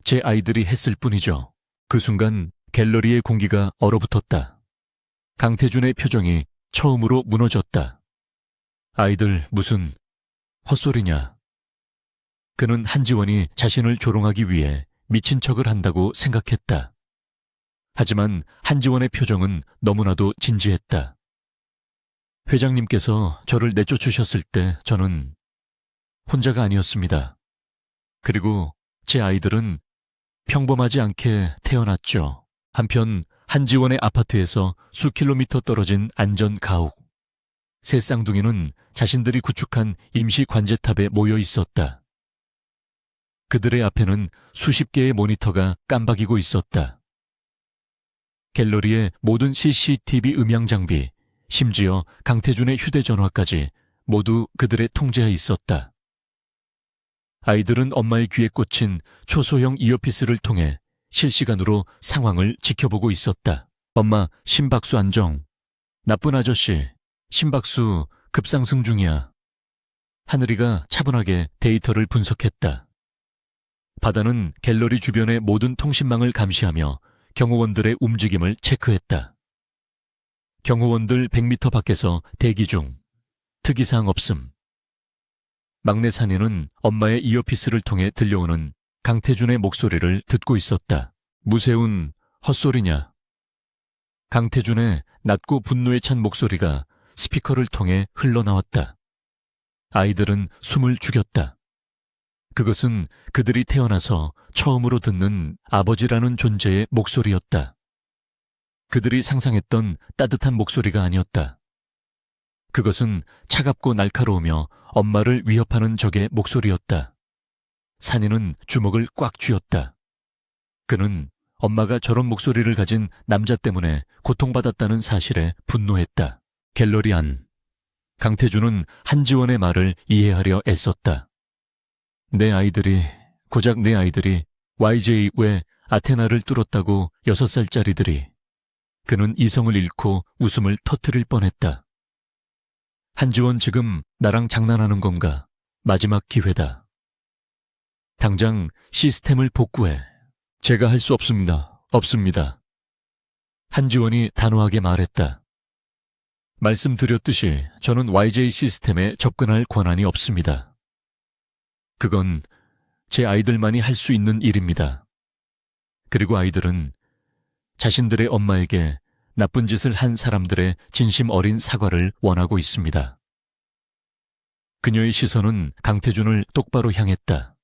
Speaker 1: 제 아이들이 했을 뿐이죠. 그 순간 갤러리의 공기가 얼어붙었다. 강태준의 표정이 처음으로 무너졌다. 아이들 무슨 헛소리냐. 그는 한지원이 자신을 조롱하기 위해 미친 척을 한다고 생각했다. 하지만 한지원의 표정은 너무나도 진지했다. 회장님께서 저를 내쫓으셨을 때 저는 혼자가 아니었습니다. 그리고 제 아이들은 평범하지 않게 태어났죠. 한편 한지원의 아파트에서 수 킬로미터 떨어진 안전 가옥. 세 쌍둥이는 자신들이 구축한 임시 관제탑에 모여 있었다. 그들의 앞에는 수십 개의 모니터가 깜박이고 있었다. 갤러리의 모든 CCTV 음향 장비, 심지어 강태준의 휴대전화까지 모두 그들의 통제하에 있었다. 아이들은 엄마의 귀에 꽂힌 초소형 이어피스를 통해 실시간으로 상황을 지켜보고 있었다. 엄마, 심박수 안정. 나쁜 아저씨, 심박수 급상승 중이야. 하늘이가 차분하게 데이터를 분석했다. 바다는 갤러리 주변의 모든 통신망을 감시하며 경호원들의 움직임을 체크했다. 경호원들 100m 밖에서 대기 중. 특이사항 없음. 막내 산이는 엄마의 이어피스를 통해 들려오는 강태준의 목소리를 듣고 있었다. 무세운 헛소리냐. 강태준의 낮고 분노에 찬 목소리가 스피커를 통해 흘러나왔다. 아이들은 숨을 죽였다. 그것은 그들이 태어나서 처음으로 듣는 아버지라는 존재의 목소리였다. 그들이 상상했던 따뜻한 목소리가 아니었다. 그것은 차갑고 날카로우며 엄마를 위협하는 적의 목소리였다. 산이는 주먹을 꽉 쥐었다. 그는 엄마가 저런 목소리를 가진 남자 때문에 고통받았다는 사실에 분노했다. 갤러리 안. 강태준은 한지원의 말을 이해하려 애썼다. 고작 내 아이들이 YJ 왜 아테나를 뚫었다고 6살짜리들이. 그는 이성을 잃고 웃음을 터뜨릴 뻔했다. 한지원 지금 나랑 장난하는 건가? 마지막 기회다. 당장 시스템을 복구해. 제가 할 수 없습니다. 없습니다. 한지원이 단호하게 말했다. 말씀드렸듯이 저는 YJ 시스템에 접근할 권한이 없습니다. 그건 제 아이들만이 할 수 있는 일입니다. 그리고 아이들은 자신들의 엄마에게 나쁜 짓을 한 사람들의 진심 어린 사과를 원하고 있습니다. 그녀의 시선은 강태준을 똑바로 향했다.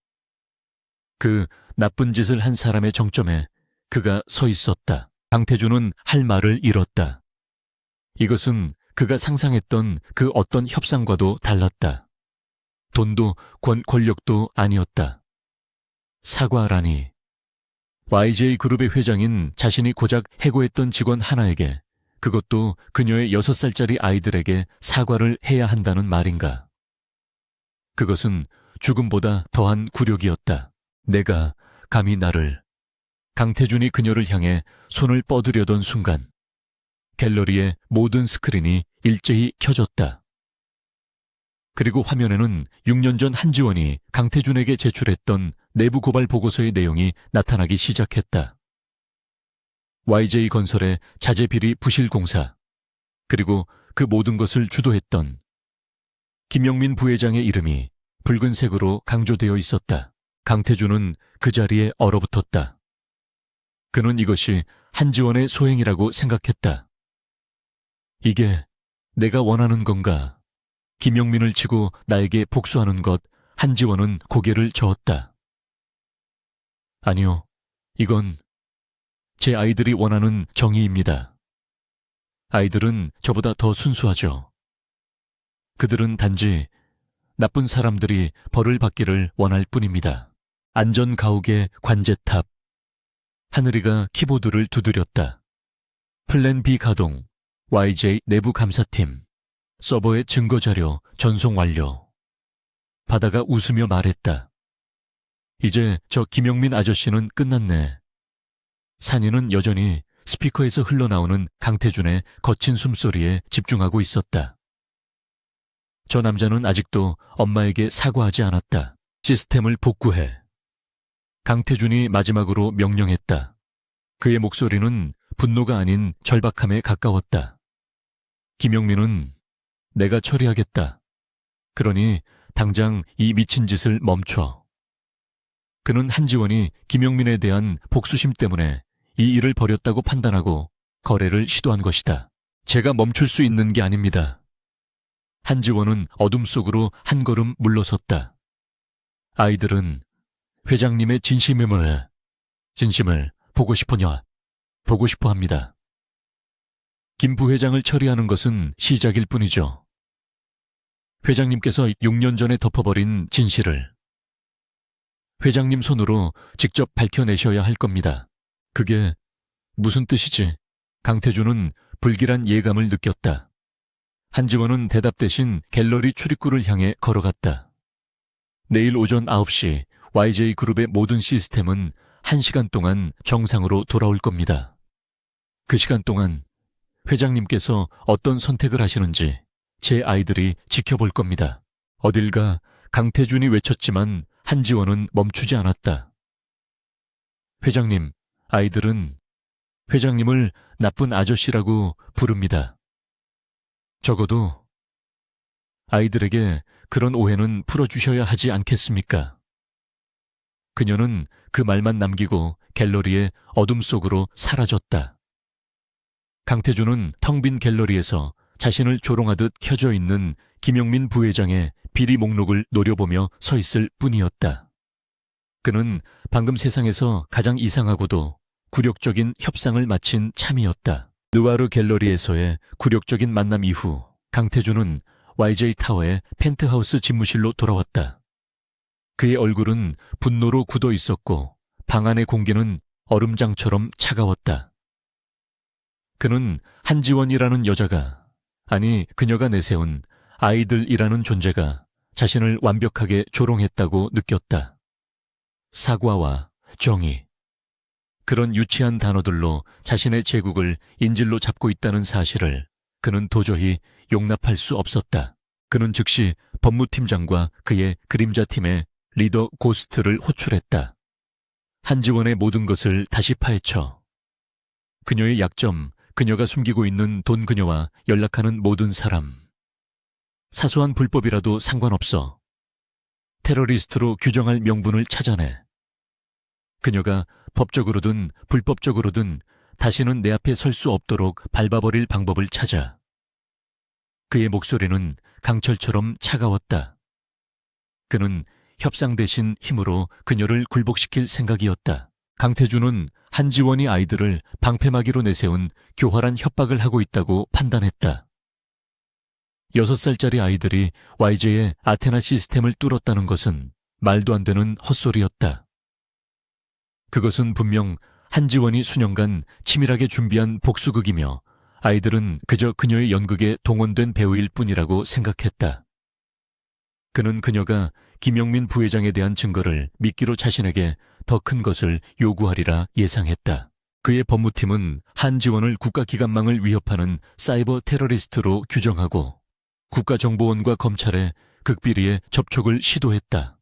Speaker 1: 그 나쁜 짓을 한 사람의 정점에 그가 서 있었다. 강태준은 할 말을 잃었다. 이것은 그가 상상했던 그 어떤 협상과도 달랐다. 돈도 권력도 아니었다. 사과라니. YJ 그룹의 회장인 자신이 고작 해고했던 직원 하나에게, 그것도 그녀의 6살짜리 아이들에게 사과를 해야 한다는 말인가. 그것은 죽음보다 더한 굴욕이었다. 내가 감히 나를. 강태준이 그녀를 향해 손을 뻗으려던 순간 갤러리의 모든 스크린이 일제히 켜졌다. 그리고 화면에는 6년 전 한지원이 강태준에게 제출했던 내부 고발 보고서의 내용이 나타나기 시작했다. YJ 건설의 자재 비리 부실 공사, 그리고 그 모든 것을 주도했던 김영민 부회장의 이름이 붉은색으로 강조되어 있었다. 강태준은 그 자리에 얼어붙었다. 그는 이것이 한지원의 소행이라고 생각했다. 이게 내가 원하는 건가? 김영민을 치고 나에게 복수하는 것. 한지원은 고개를 저었다. 아니요, 이건 제 아이들이 원하는 정의입니다. 아이들은 저보다 더 순수하죠. 그들은 단지 나쁜 사람들이 벌을 받기를 원할 뿐입니다. 안전 가옥의 관제탑. 하늘이가 키보드를 두드렸다. 플랜 B 가동. YJ 내부 감사팀. 서버의 증거자료 전송 완료. 바다가 웃으며 말했다. 이제 저 김영민 아저씨는 끝났네. 산이는 여전히 스피커에서 흘러나오는 강태준의 거친 숨소리에 집중하고 있었다. 저 남자는 아직도 엄마에게 사과하지 않았다. 시스템을 복구해. 강태준이 마지막으로 명령했다. 그의 목소리는 분노가 아닌 절박함에 가까웠다. 김영민은 내가 처리하겠다. 그러니 당장 이 미친 짓을 멈춰. 그는 한지원이 김영민에 대한 복수심 때문에 이 일을 벌였다고 판단하고 거래를 시도한 것이다. 제가 멈출 수 있는 게 아닙니다. 한지원은 어둠 속으로 한 걸음 물러섰다. 아이들은 회장님의 진심을 보고 싶어 합니다. 김 부회장을 처리하는 것은 시작일 뿐이죠. 회장님께서 6년 전에 덮어버린 진실을 회장님 손으로 직접 밝혀내셔야 할 겁니다. 그게 무슨 뜻이지? 강태준은 불길한 예감을 느꼈다. 한지원은 대답 대신 갤러리 출입구를 향해 걸어갔다. 내일 오전 9시 YJ 그룹의 모든 시스템은 1시간 동안 정상으로 돌아올 겁니다. 그 시간 동안 회장님께서 어떤 선택을 하시는지 제 아이들이 지켜볼 겁니다. 어딜 가. 강태준이 외쳤지만 한지원은 멈추지 않았다. 회장님, 아이들은 회장님을 나쁜 아저씨라고 부릅니다. 적어도 아이들에게 그런 오해는 풀어주셔야 하지 않겠습니까? 그녀는 그 말만 남기고 갤러리의 어둠 속으로 사라졌다. 강태준은 텅 빈 갤러리에서 자신을 조롱하듯 켜져 있는 김영민 부회장의 비리 목록을 노려보며 서 있을 뿐이었다. 그는 방금 세상에서 가장 이상하고도 굴욕적인 협상을 마친 참이었다. 느와르 갤러리에서의 굴욕적인 만남 이후 강태준은 YJ 타워의 펜트하우스 집무실로 돌아왔다. 그의 얼굴은 분노로 굳어 있었고 방 안의 공기는 얼음장처럼 차가웠다. 그는 한지원이라는 여자가, 아니 그녀가 내세운 아이들이라는 존재가 자신을 완벽하게 조롱했다고 느꼈다. 사과와 정의. 그런 유치한 단어들로 자신의 제국을 인질로 잡고 있다는 사실을 그는 도저히 용납할 수 없었다. 그는 즉시 법무팀장과 그의 그림자팀의 리더 고스트를 호출했다. 한지원의 모든 것을 다시 파헤쳐 그녀의 약점, 그녀가 숨기고 있는 돈, 그녀와 연락하는 모든 사람. 사소한 불법이라도 상관없어. 테러리스트로 규정할 명분을 찾아내. 그녀가 법적으로든 불법적으로든 다시는 내 앞에 설 수 없도록 밟아버릴 방법을 찾아. 그의 목소리는 강철처럼 차가웠다. 그는 협상 대신 힘으로 그녀를 굴복시킬 생각이었다. 강태준은 한지원이 아이들을 방패막이로 내세운 교활한 협박을 하고 있다고 판단했다. 6살짜리 아이들이 YJ의 아테나 시스템을 뚫었다는 것은 말도 안 되는 헛소리였다. 그것은 분명 한지원이 수년간 치밀하게 준비한 복수극이며 아이들은 그저 그녀의 연극에 동원된 배우일 뿐이라고 생각했다. 그는 그녀가 김영민 부회장에 대한 증거를 미끼로 자신에게 더 큰 것을 요구하리라 예상했다. 그의 법무팀은 한지원을 국가기관망을 위협하는 사이버 테러리스트로 규정하고 국가정보원과 검찰에 극비리에 접촉을 시도했다.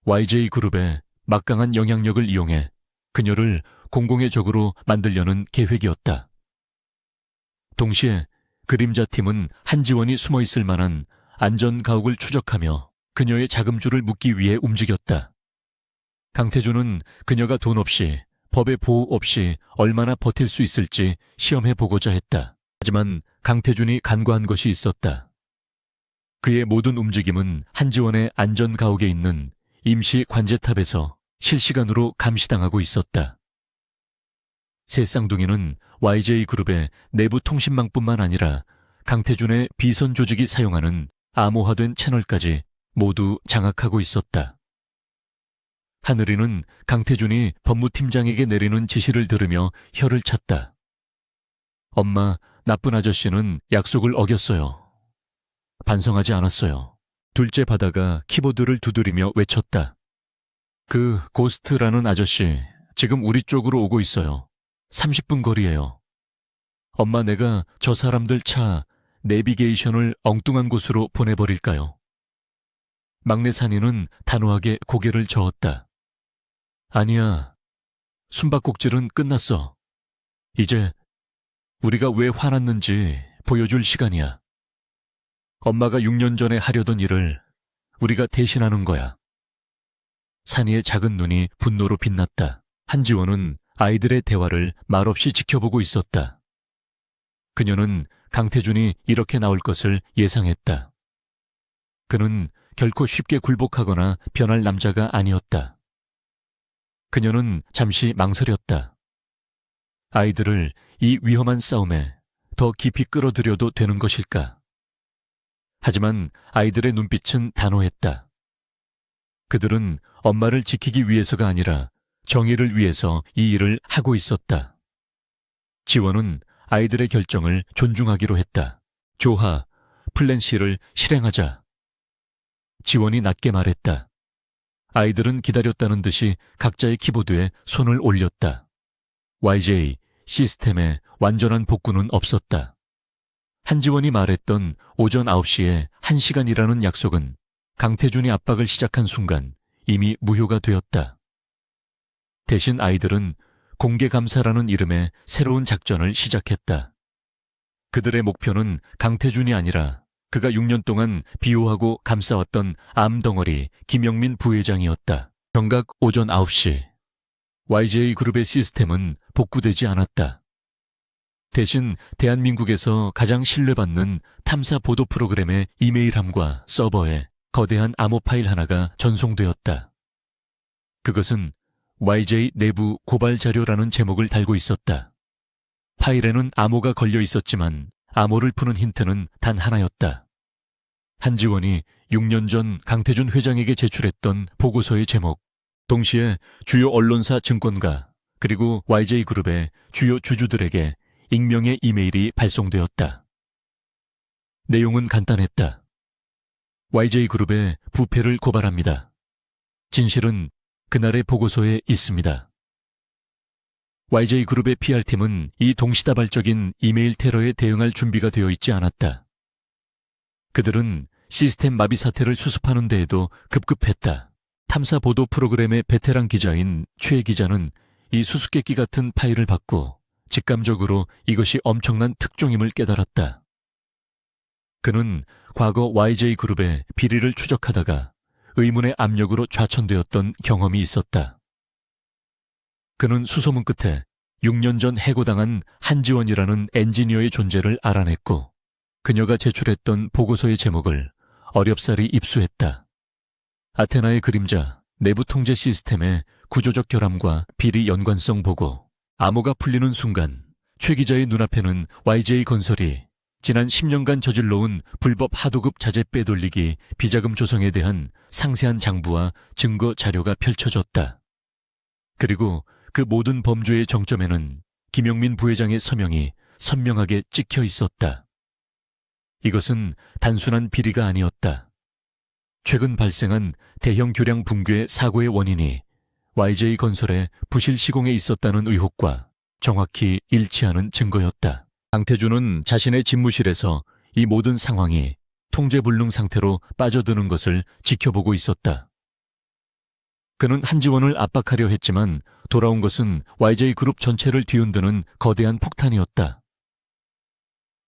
Speaker 1: YJ그룹의 막강한 영향력을 이용해 그녀를 공공의 적으로 만들려는 계획이었다. 동시에 그림자팀은 한지원이 숨어있을 만한 안전가옥을 추적하며 그녀의 자금줄을 묶기 위해 움직였다. 강태준은 그녀가 돈 없이, 법의 보호 없이 얼마나 버틸 수 있을지 시험해보고자 했다. 하지만 강태준이 간과한 것이 있었다. 그의 모든 움직임은 한지원의 안전가옥에 있는 임시 관제탑에서 실시간으로 감시당하고 있었다. 새 쌍둥이는 YJ그룹의 내부 통신망뿐만 아니라 강태준의 비선 조직이 사용하는 암호화된 채널까지 모두 장악하고 있었다. 하늘이는 강태준이 법무팀장에게 내리는 지시를 들으며 혀를 찼다. 엄마, 나쁜 아저씨는 약속을 어겼어요. 반성하지 않았어요. 둘째 바다가 키보드를 두드리며 외쳤다. 그 고스트라는 아저씨, 지금 우리 쪽으로 오고 있어요. 30분 거리예요. 엄마, 내가 저 사람들 차 내비게이션을 엉뚱한 곳으로 보내버릴까요? 막내 산이는 단호하게 고개를 저었다. 아니야. 숨바꼭질은 끝났어. 이제 우리가 왜 화났는지 보여줄 시간이야. 엄마가 6년 전에 하려던 일을 우리가 대신하는 거야. 산이의 작은 눈이 분노로 빛났다. 한지원은 아이들의 대화를 말없이 지켜보고 있었다. 그녀는 강태준이 이렇게 나올 것을 예상했다. 그는 결코 쉽게 굴복하거나 변할 남자가 아니었다. 그녀는 잠시 망설였다. 아이들을 이 위험한 싸움에 더 깊이 끌어들여도 되는 것일까? 하지만 아이들의 눈빛은 단호했다. 그들은 엄마를 지키기 위해서가 아니라 정의를 위해서 이 일을 하고 있었다. 지원은 아이들의 결정을 존중하기로 했다. 조하, 플랜 C를 실행하자. 지원이 낮게 말했다. 아이들은 기다렸다는 듯이 각자의 키보드에 손을 올렸다. YJ 시스템에 완전한 복구는 없었다. 한지원이 말했던 오전 9시에 1시간이라는 약속은 강태준이 압박을 시작한 순간 이미 무효가 되었다. 대신 아이들은 공개감사라는 이름의 새로운 작전을 시작했다. 그들의 목표는 강태준이 아니라 그가 6년 동안 비호하고 감싸왔던 암덩어리 김영민 부회장이었다. 정각 오전 9시. YJ그룹의 시스템은 복구되지 않았다. 대신 대한민국에서 가장 신뢰받는 탐사 보도 프로그램의 이메일함과 서버에 거대한 암호 파일 하나가 전송되었다. 그것은 YJ 내부 고발 자료라는 제목을 달고 있었다. 파일에는 암호가 걸려 있었지만 암호를 푸는 힌트는 단 하나였다. 한지원이 6년 전 강태준 회장에게 제출했던 보고서의 제목, 동시에 주요 언론사 증권가 그리고 YJ그룹의 주요 주주들에게 익명의 이메일이 발송되었다. 내용은 간단했다. YJ그룹의 부패를 고발합니다. 진실은 그날의 보고서에 있습니다. YJ그룹의 PR팀은 이 동시다발적인 이메일 테러에 대응할 준비가 되어 있지 않았다. 그들은 시스템 마비 사태를 수습하는 데에도 급급했다. 탐사 보도 프로그램의 베테랑 기자인 최 기자는 이 수수께끼 같은 파일을 받고 직감적으로 이것이 엄청난 특종임을 깨달았다. 그는 과거 YJ그룹의 비리를 추적하다가 의문의 압력으로 좌천되었던 경험이 있었다. 그는 수소문 끝에 6년 전 해고당한 한지원이라는 엔지니어의 존재를 알아냈고 그녀가 제출했던 보고서의 제목을 어렵사리 입수했다. 아테나의 그림자, 내부 통제 시스템의 구조적 결함과 비리 연관성 보고. 암호가 풀리는 순간 최 기자의 눈앞에는 YJ건설이 지난 10년간 저질러온 불법 하도급 자재 빼돌리기, 비자금 조성에 대한 상세한 장부와 증거 자료가 펼쳐졌다. 그리고 그 모든 범죄의 정점에는 김영민 부회장의 서명이 선명하게 찍혀 있었다. 이것은 단순한 비리가 아니었다. 최근 발생한 대형 교량 붕괴 사고의 원인이 YJ건설의 부실 시공에 있었다는 의혹과 정확히 일치하는 증거였다. 강태준은 자신의 집무실에서 이 모든 상황이 통제불능 상태로 빠져드는 것을 지켜보고 있었다. 그는 한지원을 압박하려 했지만 돌아온 것은 YJ그룹 전체를 뒤흔드는 거대한 폭탄이었다.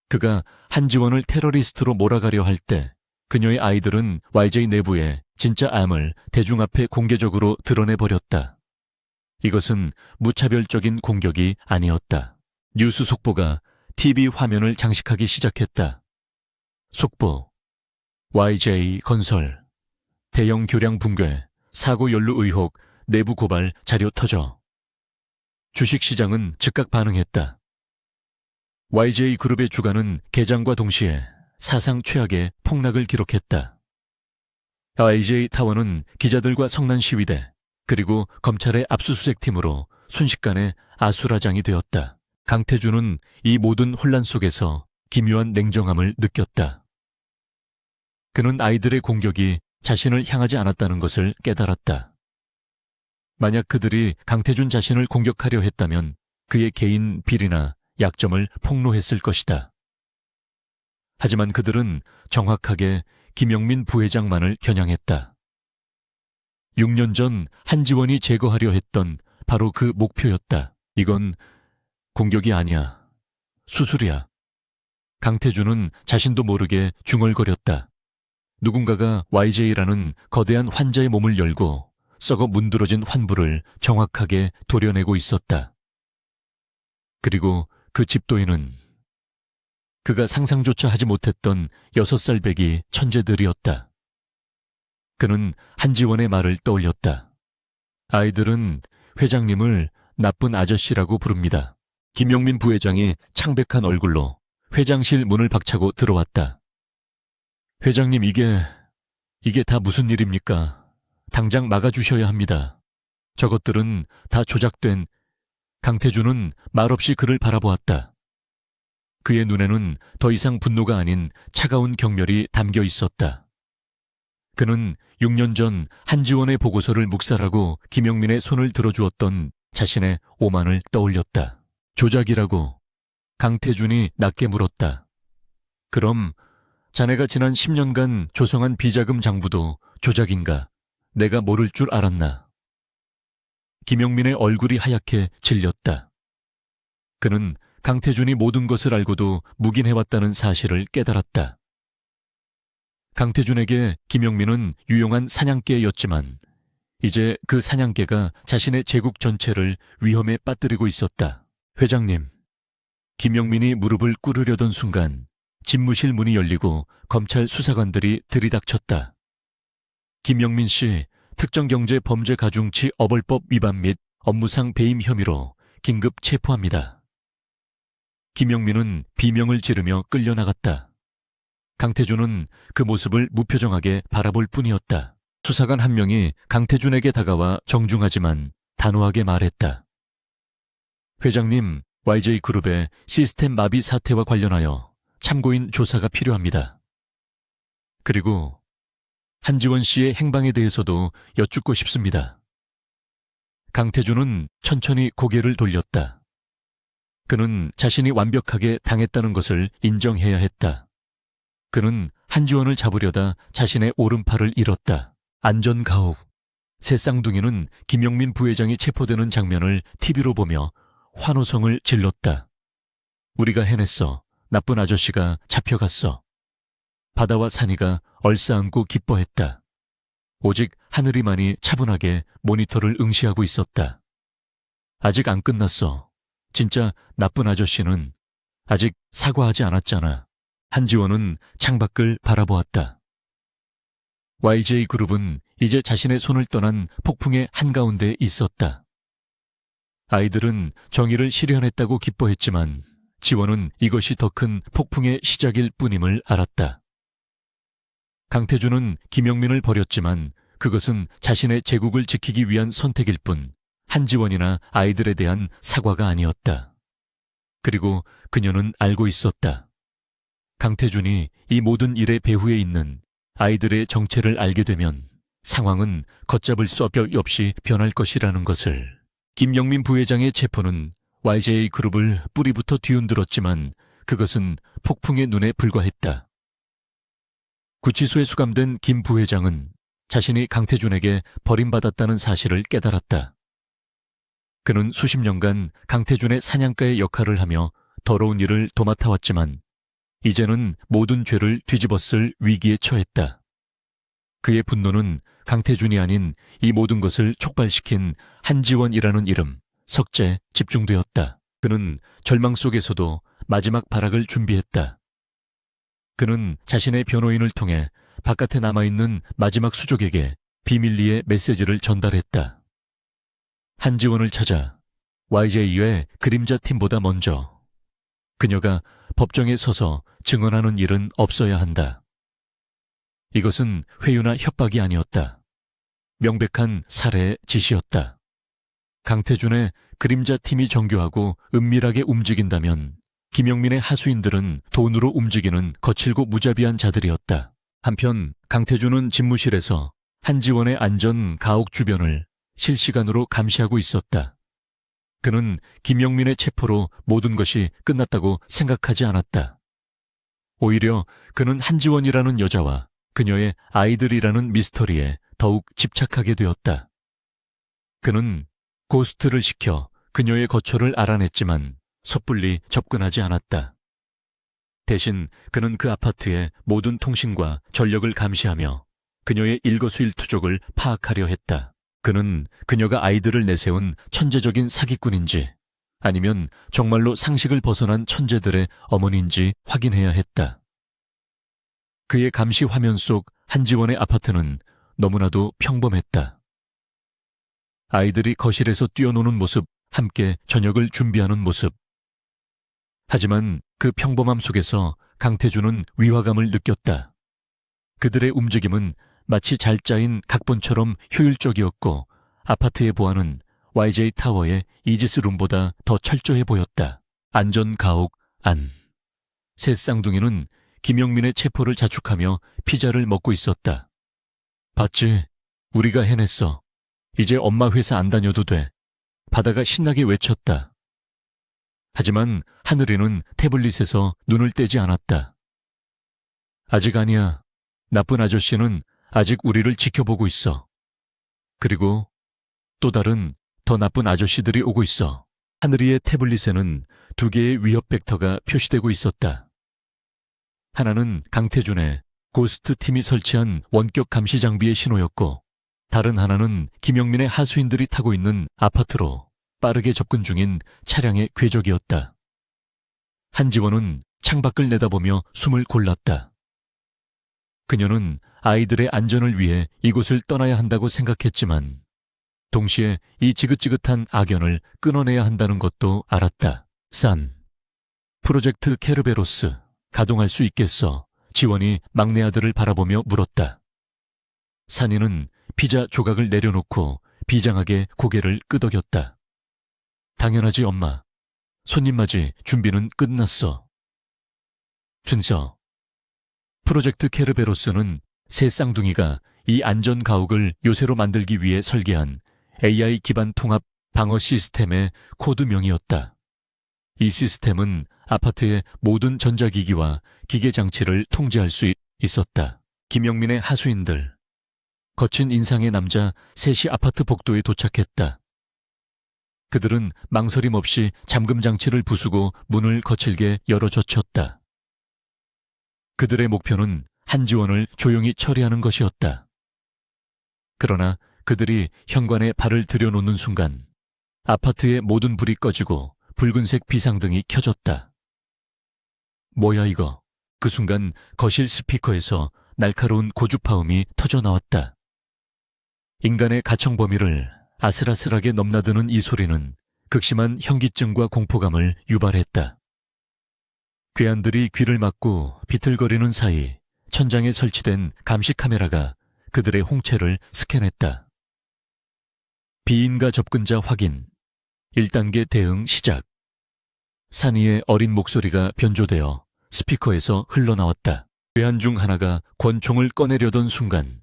Speaker 1: 그가 한지원을 테러리스트로 몰아가려 할 때 그녀의 아이들은 YJ 내부의 진짜 암을 대중 앞에 공개적으로 드러내버렸다. 이것은 무차별적인 공격이 아니었다. 뉴스 속보가 TV 화면을 장식하기 시작했다. 속보, YJ건설, 대형 교량 붕괴, 사고 연루 의혹, 내부 고발 자료 터져. 주식시장은 즉각 반응했다. YJ그룹의 주가는 개장과 동시에 사상 최악의 폭락을 기록했다. YJ타워는 기자들과 성난시위대 그리고 검찰의 압수수색팀으로 순식간에 아수라장이 되었다. 강태준은 이 모든 혼란 속에서 기묘한 냉정함을 느꼈다. 그는 아이들의 공격이 자신을 향하지 않았다는 것을 깨달았다. 만약 그들이 강태준 자신을 공격하려 했다면 그의 개인 비리나 약점을 폭로했을 것이다. 하지만 그들은 정확하게 김영민 부회장만을 겨냥했다. 6년 전 한지원이 제거하려 했던 바로 그 목표였다. 이건 공격이 아니야. 수술이야. 강태준은 자신도 모르게 중얼거렸다. 누군가가 YJ라는 거대한 환자의 몸을 열고 썩어 문드러진 환부를 정확하게 도려내고 있었다. 그리고 그 집도인은 그가 상상조차 하지 못했던 6살 배기 천재들이었다. 그는 한지원의 말을 떠올렸다. 아이들은 회장님을 나쁜 아저씨라고 부릅니다. 김용민 부회장이 창백한 얼굴로 회장실 문을 박차고 들어왔다. 회장님, 이게 다 무슨 일입니까? 당장 막아주셔야 합니다. 저것들은 다 조작된. 강태준은 말없이 그를 바라보았다. 그의 눈에는 더 이상 분노가 아닌 차가운 경멸이 담겨 있었다. 그는 6년 전 한지원의 보고서를 묵살하고 김영민의 손을 들어주었던 자신의 오만을 떠올렸다. 조작이라고 강태준이 낮게 물었다. 그럼 자네가 지난 10년간 조성한 비자금 장부도 조작인가? 내가 모를 줄 알았나? 김영민의 얼굴이 하얗게 질렸다. 그는 강태준이 모든 것을 알고도 묵인해왔다는 사실을 깨달았다. 강태준에게 김영민은 유용한 사냥개였지만 이제 그 사냥개가 자신의 제국 전체를 위험에 빠뜨리고 있었다. 회장님, 김영민이 무릎을 꿇으려던 순간 집무실 문이 열리고 검찰 수사관들이 들이닥쳤다. 김영민 씨, 특정경제범죄가중치 어벌법 위반 및 업무상 배임 혐의로 긴급 체포합니다. 김영민은 비명을 지르며 끌려나갔다. 강태준은 그 모습을 무표정하게 바라볼 뿐이었다. 수사관 한 명이 강태준에게 다가와 정중하지만 단호하게 말했다. 회장님, YJ그룹의 시스템 마비 사태와 관련하여 참고인 조사가 필요합니다. 그리고 한지원 씨의 행방에 대해서도 여쭙고 싶습니다. 강태준은 천천히 고개를 돌렸다. 그는 자신이 완벽하게 당했다는 것을 인정해야 했다. 그는 한지원을 잡으려다 자신의 오른팔을 잃었다. 안전가옥. 새 쌍둥이는 김영민 부회장이 체포되는 장면을 TV로 보며 환호성을 질렀다. 우리가 해냈어. 나쁜 아저씨가 잡혀갔어. 바다와 산이가 얼싸안고 기뻐했다. 오직 하늘이만이 차분하게 모니터를 응시하고 있었다. 아직 안 끝났어. 진짜 나쁜 아저씨는 아직 사과하지 않았잖아. 한지원은 창밖을 바라보았다. YJ그룹은 이제 자신의 손을 떠난 폭풍의 한가운데 있었다. 아이들은 정의를 실현했다고 기뻐했지만 지원은 이것이 더 큰 폭풍의 시작일 뿐임을 알았다. 강태준은 김영민을 버렸지만 그것은 자신의 제국을 지키기 위한 선택일 뿐 한지원이나 아이들에 대한 사과가 아니었다. 그리고 그녀는 알고 있었다. 강태준이 이 모든 일의 배후에 있는 아이들의 정체를 알게 되면 상황은 걷잡을 수 없이 변할 것이라는 것을. 김영민 부회장의 체포는 YJ그룹을 뿌리부터 뒤흔들었지만 그것은 폭풍의 눈에 불과했다. 구치소에 수감된 김 부회장은 자신이 강태준에게 버림받았다는 사실을 깨달았다. 그는 수십 년간 강태준의 사냥가의 역할을 하며 더러운 일을 도맡아왔지만 이제는 모든 죄를 뒤집었을 위기에 처했다. 그의 분노는 강태준이 아닌 이 모든 것을 촉발시킨 한지원이라는 이름, 석재에 집중되었다. 그는 절망 속에서도 마지막 발악을 준비했다. 그는 자신의 변호인을 통해 바깥에 남아있는 마지막 수족에게 비밀리에 메시지를 전달했다. 한지원을 찾아 YJ의 그림자 팀보다 먼저 그녀가 법정에 서서 증언하는 일은 없어야 한다. 이것은 회유나 협박이 아니었다. 명백한 살해의 지시였다. 강태준의 그림자 팀이 정교하고 은밀하게 움직인다면 김영민의 하수인들은 돈으로 움직이는 거칠고 무자비한 자들이었다. 한편 강태준은 집무실에서 한지원의 안전 가옥 주변을 실시간으로 감시하고 있었다. 그는 김영민의 체포로 모든 것이 끝났다고 생각하지 않았다. 오히려 그는 한지원이라는 여자와 그녀의 아이들이라는 미스터리에 더욱 집착하게 되었다. 그는 고스트를 시켜 그녀의 거처를 알아냈지만 섣불리 접근하지 않았다. 대신 그는 그 아파트의 모든 통신과 전력을 감시하며 그녀의 일거수일투족을 파악하려 했다. 그는 그녀가 아이들을 내세운 천재적인 사기꾼인지 아니면 정말로 상식을 벗어난 천재들의 어머니인지 확인해야 했다. 그의 감시 화면 속 한지원의 아파트는 너무나도 평범했다. 아이들이 거실에서 뛰어노는 모습, 함께 저녁을 준비하는 모습. 하지만 그 평범함 속에서 강태준은 위화감을 느꼈다. 그들의 움직임은 마치 잘 짜인 각본처럼 효율적이었고 아파트의 보안은 YJ타워의 이지스룸보다 더 철저해 보였다. 안전가옥 안. 새 쌍둥이는 김영민의 체포를 자축하며 피자를 먹고 있었다. 봤지? 우리가 해냈어. 이제 엄마 회사 안 다녀도 돼. 바다가 신나게 외쳤다. 하지만 하늘이는 태블릿에서 눈을 떼지 않았다. 아직 아니야. 나쁜 아저씨는 아직 우리를 지켜보고 있어. 그리고 또 다른 더 나쁜 아저씨들이 오고 있어. 하늘이의 태블릿에는 2개의 위협 벡터가 표시되고 있었다. 하나는 강태준의 고스트 팀이 설치한 원격 감시 장비의 신호였고 다른 하나는 김영민의 하수인들이 타고 있는 아파트로 빠르게 접근 중인 차량의 궤적이었다. 한지원은 창밖을 내다보며 숨을 골랐다. 그녀는 아이들의 안전을 위해 이곳을 떠나야 한다고 생각했지만 동시에 이 지긋지긋한 악연을 끊어내야 한다는 것도 알았다. 프로젝트 케르베로스 가동할 수 있겠어. 지원이 막내 아들을 바라보며 물었다. 산이는 피자 조각을 내려놓고 비장하게 고개를 끄덕였다. 당연하지, 엄마. 손님 맞이 준비는 끝났어. 준서, 프로젝트 케르베로스는 새 쌍둥이가 이 안전 가옥을 요새로 만들기 위해 설계한 AI 기반 통합 방어 시스템의 코드명이었다. 이 시스템은 아파트의 모든 전자기기와 기계장치를 통제할 수 있었다. 김영민의 하수인들. 거친 인상의 남자 셋이 아파트 복도에 도착했다. 그들은 망설임 없이 잠금 장치를 부수고 문을 거칠게 열어젖혔다. 그들의 목표는 한지원을 조용히 처리하는 것이었다. 그러나 그들이 현관에 발을 들여놓는 순간 아파트의 모든 불이 꺼지고 붉은색 비상등이 켜졌다. 뭐야 이거? 그 순간 거실 스피커에서 날카로운 고주파음이 터져나왔다. 인간의 가청 범위를 아슬아슬하게 넘나드는 이 소리는 극심한 현기증과 공포감을 유발했다. 괴한들이 귀를 막고 비틀거리는 사이 천장에 설치된 감시 카메라가 그들의 홍채를 스캔했다. 비인가 접근자 확인, 1단계 대응 시작. 산이의 어린 목소리가 변조되어 스피커에서 흘러나왔다. 괴한 중 하나가 권총을 꺼내려던 순간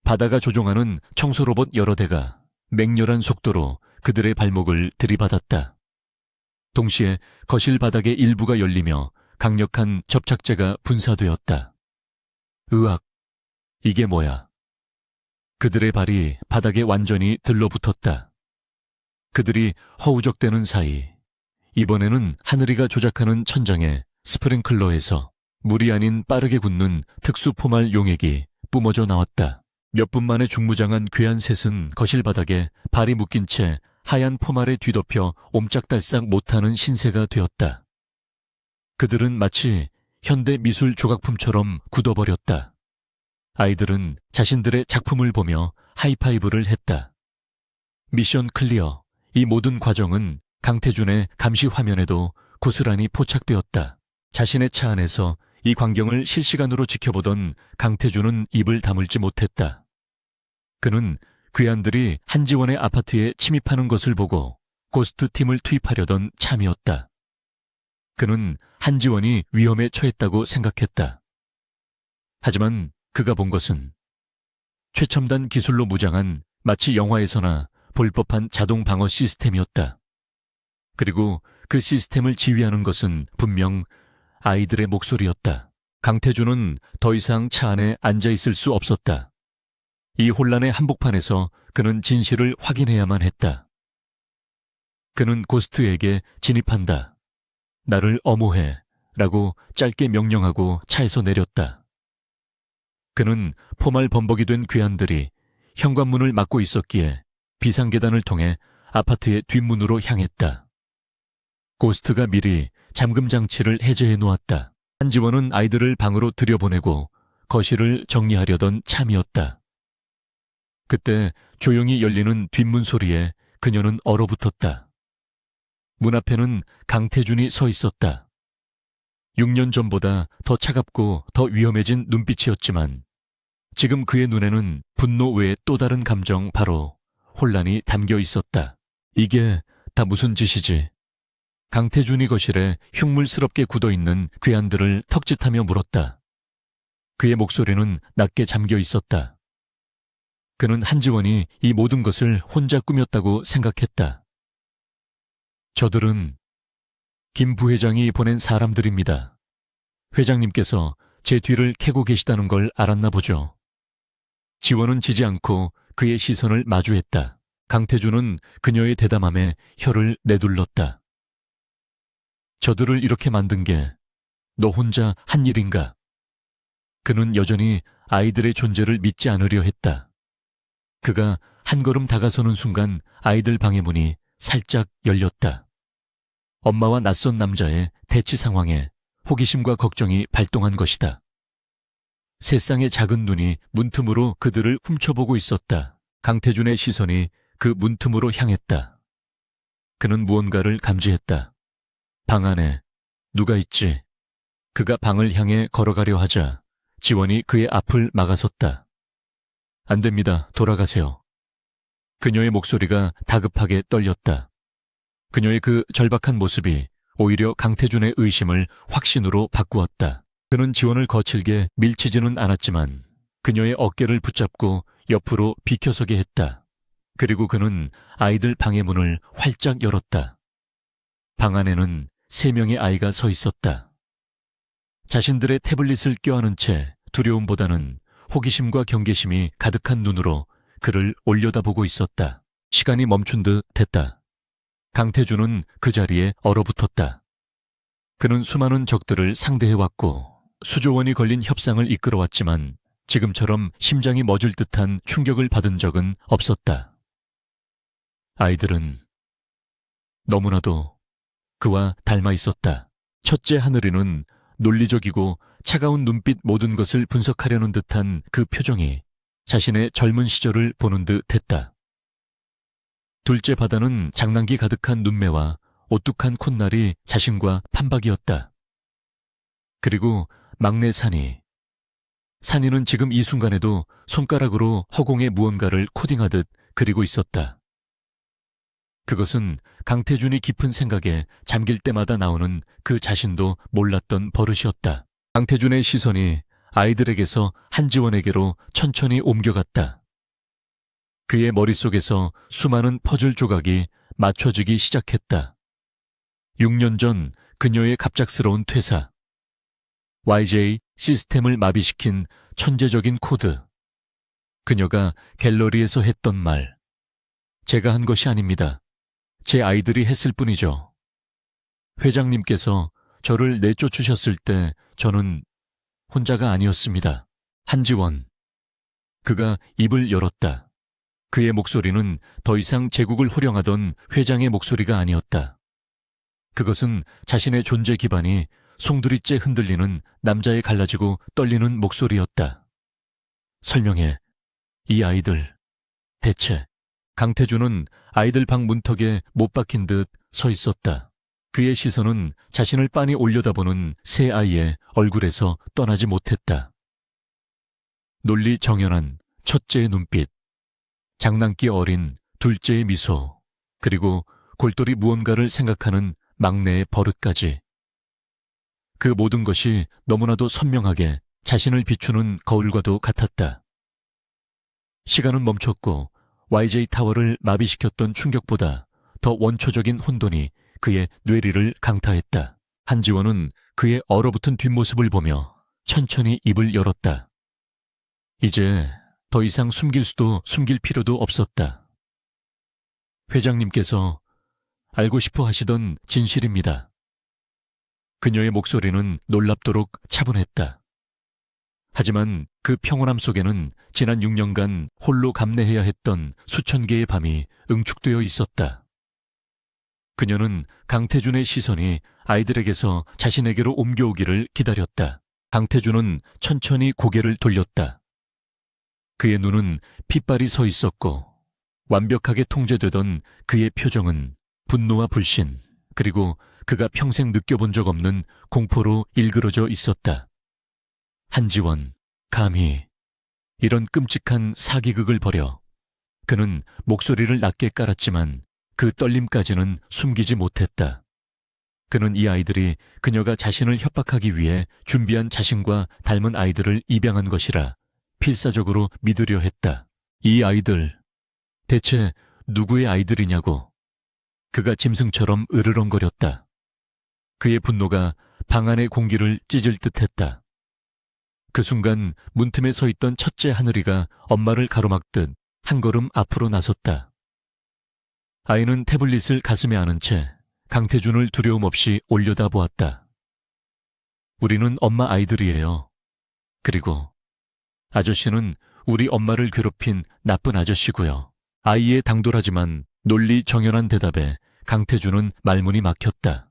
Speaker 1: 바다가 조종하는 청소로봇 여러 대가 맹렬한 속도로 그들의 발목을 들이받았다. 동시에 거실 바닥의 일부가 열리며 강력한 접착제가 분사되었다. 으악, 이게 뭐야? 그들의 발이 바닥에 완전히 들러붙었다. 그들이 허우적대는 사이 이번에는 하늘이가 조작하는 천장에 스프링클러에서 물이 아닌 빠르게 굳는 특수 포말 용액이 뿜어져 나왔다. 몇 분 만에 중무장한 괴한 셋은 거실 바닥에 발이 묶인 채 하얀 포말에 뒤덮여 옴짝달싹 못하는 신세가 되었다. 그들은 마치 현대 미술 조각품처럼 굳어버렸다. 아이들은 자신들의 작품을 보며 하이파이브를 했다. 미션 클리어. 이 모든 과정은 강태준의 감시 화면에도 고스란히 포착되었다. 자신의 차 안에서 이 광경을 실시간으로 지켜보던 강태준은 입을 다물지 못했다. 그는 괴한들이 한지원의 아파트에 침입하는 것을 보고 고스트 팀을 투입하려던 참이었다. 그는 한지원이 위험에 처했다고 생각했다. 하지만 그가 본 것은 최첨단 기술로 무장한 마치 영화에서나 볼 법한 자동 방어 시스템이었다. 그리고 그 시스템을 지휘하는 것은 분명 아이들의 목소리였다. 강태준은 더 이상 차 안에 앉아 있을 수 없었다. 이 혼란의 한복판에서 그는 진실을 확인해야만 했다. 그는 고스트에게 진입한다. 나를 엄호해 라고 짧게 명령하고 차에서 내렸다. 그는 포말 범벅이 된 괴한들이 현관문을 막고 있었기에 비상계단을 통해 아파트의 뒷문으로 향했다. 고스트가 미리 잠금 장치를 해제해 놓았다. 한지원은 아이들을 방으로 들여보내고 거실을 정리하려던 참이었다. 그때 조용히 열리는 뒷문 소리에 그녀는 얼어붙었다. 문 앞에는 강태준이 서 있었다. 6년 전보다 더 차갑고 더 위험해진 눈빛이었지만 지금 그의 눈에는 분노 외에 또 다른 감정, 바로 혼란이 담겨 있었다. 이게 다 무슨 짓이지? 강태준이 거실에 흉물스럽게 굳어있는 괴한들을 턱짓하며 물었다. 그의 목소리는 낮게 잠겨 있었다. 그는 한지원이 이 모든 것을 혼자 꾸몄다고 생각했다. 저들은 김 부회장이 보낸 사람들입니다. 회장님께서 제 뒤를 캐고 계시다는 걸 알았나 보죠. 지원은 지지 않고 그의 시선을 마주했다. 강태준은 그녀의 대담함에 혀를 내둘렀다. 저들을 이렇게 만든 게 너 혼자 한 일인가? 그는 여전히 아이들의 존재를 믿지 않으려 했다. 그가 한 걸음 다가서는 순간 아이들 방의 문이 살짝 열렸다. 엄마와 낯선 남자의 대치 상황에 호기심과 걱정이 발동한 것이다. 세상의 작은 눈이 문틈으로 그들을 훔쳐보고 있었다. 강태준의 시선이 그 문틈으로 향했다. 그는 무언가를 감지했다. 방 안에 누가 있지? 그가 방을 향해 걸어가려 하자 지원이 그의 앞을 막아섰다. 안 됩니다. 돌아가세요. 그녀의 목소리가 다급하게 떨렸다. 그녀의 그 절박한 모습이 오히려 강태준의 의심을 확신으로 바꾸었다. 그는 지원을 거칠게 밀치지는 않았지만 그녀의 어깨를 붙잡고 옆으로 비켜서게 했다. 그리고 그는 아이들 방의 문을 활짝 열었다. 방 안에는 3명의 아이가 서 있었다. 자신들의 태블릿을 껴안은 채 두려움보다는 호기심과 경계심이 가득한 눈으로 그를 올려다보고 있었다. 시간이 멈춘 듯 됐다. 강태준은 그 자리에 얼어붙었다. 그는 수많은 적들을 상대해왔고 수조 원이 걸린 협상을 이끌어왔지만 지금처럼 심장이 멎을 듯한 충격을 받은 적은 없었다. 아이들은 너무나도 그와 닮아 있었다. 첫째 하늘이는 논리적이고 차가운 눈빛 모든 것을 분석하려는 듯한 그 표정이 자신의 젊은 시절을 보는 듯 했다. 둘째 바다는 장난기 가득한 눈매와 오뚝한 콧날이 자신과 판박이었다. 그리고 막내 산이는 지금 이 순간에도 손가락으로 허공에 무언가를 코딩하듯 그리고 있었다. 그것은 강태준이 깊은 생각에 잠길 때마다 나오는 그 자신도 몰랐던 버릇이었다. 강태준의 시선이 아이들에게서 한지원에게로 천천히 옮겨갔다. 그의 머릿속에서 수많은 퍼즐 조각이 맞춰지기 시작했다. 6년 전 그녀의 갑작스러운 퇴사, YJ 시스템을 마비시킨 천재적인 코드, 그녀가 갤러리에서 했던 말, 제가 한 것이 아닙니다. 제 아이들이 했을 뿐이죠. 회장님께서 저를 내쫓으셨을 때 저는 혼자가 아니었습니다. 한지원. 그가 입을 열었다. 그의 목소리는 더 이상 제국을 호령하던 회장의 목소리가 아니었다. 그것은 자신의 존재 기반이 송두리째 흔들리는 남자의 갈라지고 떨리는 목소리였다. 설명해. 이 아이들. 대체. 강태준은 아이들 방 문턱에 못 박힌 듯 서 있었다. 그의 시선은 자신을 빤히 올려다보는 새 아이의 얼굴에서 떠나지 못했다. 논리 정연한 첫째의 눈빛, 장난기 어린 둘째의 미소, 그리고 골똘히 무언가를 생각하는 막내의 버릇까지. 그 모든 것이 너무나도 선명하게 자신을 비추는 거울과도 같았다. 시간은 멈췄고 YJ 타워를 마비시켰던 충격보다 더 원초적인 혼돈이 그의 뇌리를 강타했다. 한지원은 그의 얼어붙은 뒷모습을 보며 천천히 입을 열었다. 이제 더 이상 숨길 수도 숨길 필요도 없었다. 회장님께서 알고 싶어 하시던 진실입니다. 그녀의 목소리는 놀랍도록 차분했다. 하지만 그 평온함 속에는 지난 6년간 홀로 감내해야 했던 수천 개의 밤이 응축되어 있었다. 그녀는 강태준의 시선이 아이들에게서 자신에게로 옮겨오기를 기다렸다. 강태준은 천천히 고개를 돌렸다. 그의 눈은 핏발이 서 있었고 완벽하게 통제되던 그의 표정은 분노와 불신, 그리고 그가 평생 느껴본 적 없는 공포로 일그러져 있었다. 한지원, 감히 이런 끔찍한 사기극을 벌여. 그는 목소리를 낮게 깔았지만 그 떨림까지는 숨기지 못했다. 그는 이 아이들이 그녀가 자신을 협박하기 위해 준비한 자신과 닮은 아이들을 입양한 것이라 필사적으로 믿으려 했다. 이 아이들, 대체 누구의 아이들이냐고. 그가 짐승처럼 으르렁거렸다. 그의 분노가 방 안의 공기를 찢을 듯했다. 그 순간 문틈에 서 있던 첫째 하늘이가 엄마를 가로막듯 한 걸음 앞으로 나섰다. 아이는 태블릿을 가슴에 안은 채 강태준을 두려움 없이 올려다보았다. 우리는 엄마 아이들이에요. 그리고 아저씨는 우리 엄마를 괴롭힌 나쁜 아저씨고요. 아이의 당돌하지만 논리 정연한 대답에 강태준은 말문이 막혔다.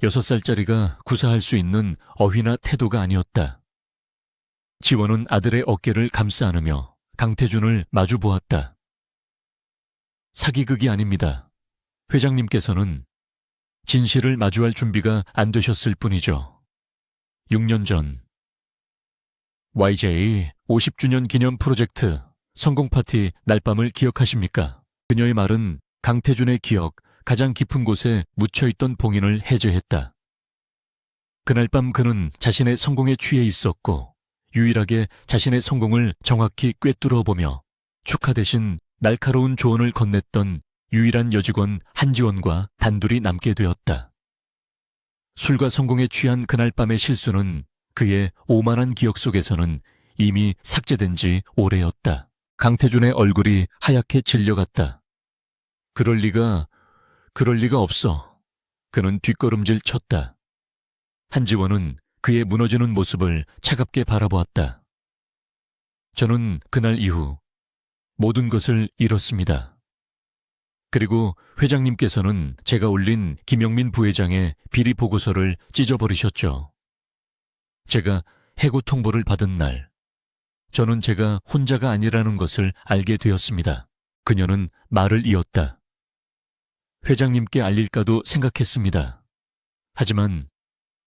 Speaker 1: 6살짜리가 구사할 수 있는 어휘나 태도가 아니었다. 지원은 아들의 어깨를 감싸 안으며 강태준을 마주 보았다. 사기극이 아닙니다. 회장님께서는 진실을 마주할 준비가 안 되셨을 뿐이죠. 6년 전 YJ 50주년 기념 프로젝트 성공 파티 날밤을 기억하십니까? 그녀의 말은 강태준의 기억 가장 깊은 곳에 묻혀있던 봉인을 해제했다. 그날 밤 그는 자신의 성공에 취해 있었고 유일하게 자신의 성공을 정확히 꿰뚫어 보며 축하 대신 날카로운 조언을 건넸던 유일한 여직원 한지원과 단둘이 남게 되었다. 술과 성공에 취한 그날 밤의 실수는 그의 오만한 기억 속에서는 이미 삭제된 지 오래였다. 강태준의 얼굴이 하얗게 질려갔다. 그럴 리가 없어. 그는 뒷걸음질 쳤다. 한지원은 그의 무너지는 모습을 차갑게 바라보았다. 저는 그날 이후 모든 것을 잃었습니다. 그리고 회장님께서는 제가 올린 김영민 부회장의 비리 보고서를 찢어버리셨죠. 제가 해고 통보를 받은 날, 저는 제가 혼자가 아니라는 것을 알게 되었습니다. 그녀는 말을 이었다. 회장님께 알릴까도 생각했습니다. 하지만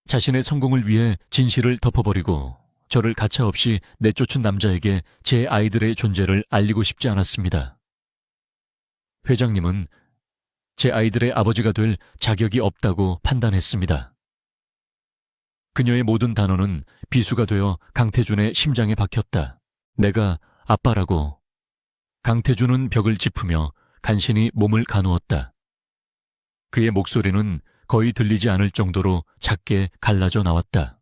Speaker 1: 자신의 성공을 위해 진실을 덮어버리고 저를 가차없이 내쫓은 남자에게 제 아이들의 존재를 알리고 싶지 않았습니다. 회장님은 제 아이들의 아버지가 될 자격이 없다고 판단했습니다. 그녀의 모든 단어는 비수가 되어 강태준의 심장에 박혔다. 내가 아빠라고. 강태준은 벽을 짚으며 간신히 몸을 가누었다. 그의 목소리는 거의 들리지 않을 정도로 작게 갈라져 나왔다.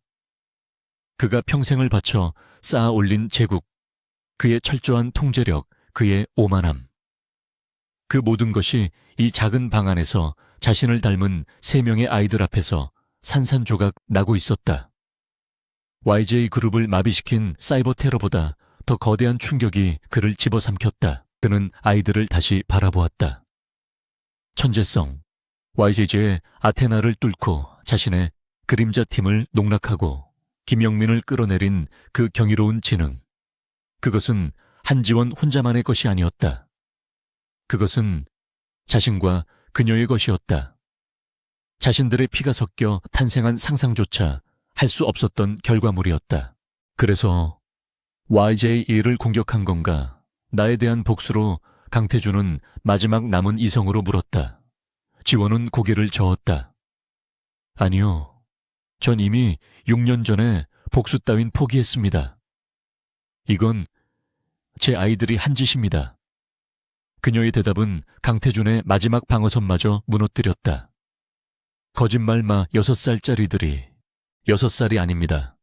Speaker 1: 그가 평생을 바쳐 쌓아 올린 제국, 그의 철저한 통제력, 그의 오만함. 그 모든 것이 이 작은 방 안에서 자신을 닮은 3명의 아이들 앞에서 산산조각 나고 있었다. YJ 그룹을 마비시킨 사이버 테러보다 더 거대한 충격이 그를 집어삼켰다. 그는 아이들을 다시 바라보았다. 천재성, YJ의 아테나를 뚫고 자신의 그림자 팀을 농락하고 김영민을 끌어내린 그 경이로운 지능. 그것은 한지원 혼자만의 것이 아니었다. 그것은 자신과 그녀의 것이었다. 자신들의 피가 섞여 탄생한 상상조차 할 수 없었던 결과물이었다. 그래서 YJ를 공격한 건가? 나에 대한 복수로 강태준은 마지막 남은 이성으로 물었다. 지원은 고개를 저었다. 아니요. 전 이미 6년 전에 복수 따윈 포기했습니다. 이건 제 아이들이 한 짓입니다. 그녀의 대답은 강태준의 마지막 방어선마저 무너뜨렸다. 거짓말 마 6살짜리들이 6살이 아닙니다.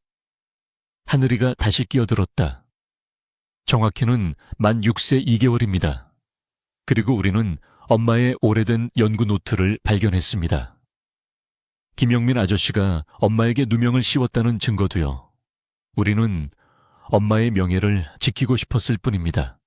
Speaker 1: 하늘이가 다시 끼어들었다. 정확히는 만 6세 2개월입니다. 그리고 우리는 엄마의 오래된 연구 노트를 발견했습니다. 김영민 아저씨가 엄마에게 누명을 씌웠다는 증거도요. 우리는 엄마의 명예를 지키고 싶었을 뿐입니다.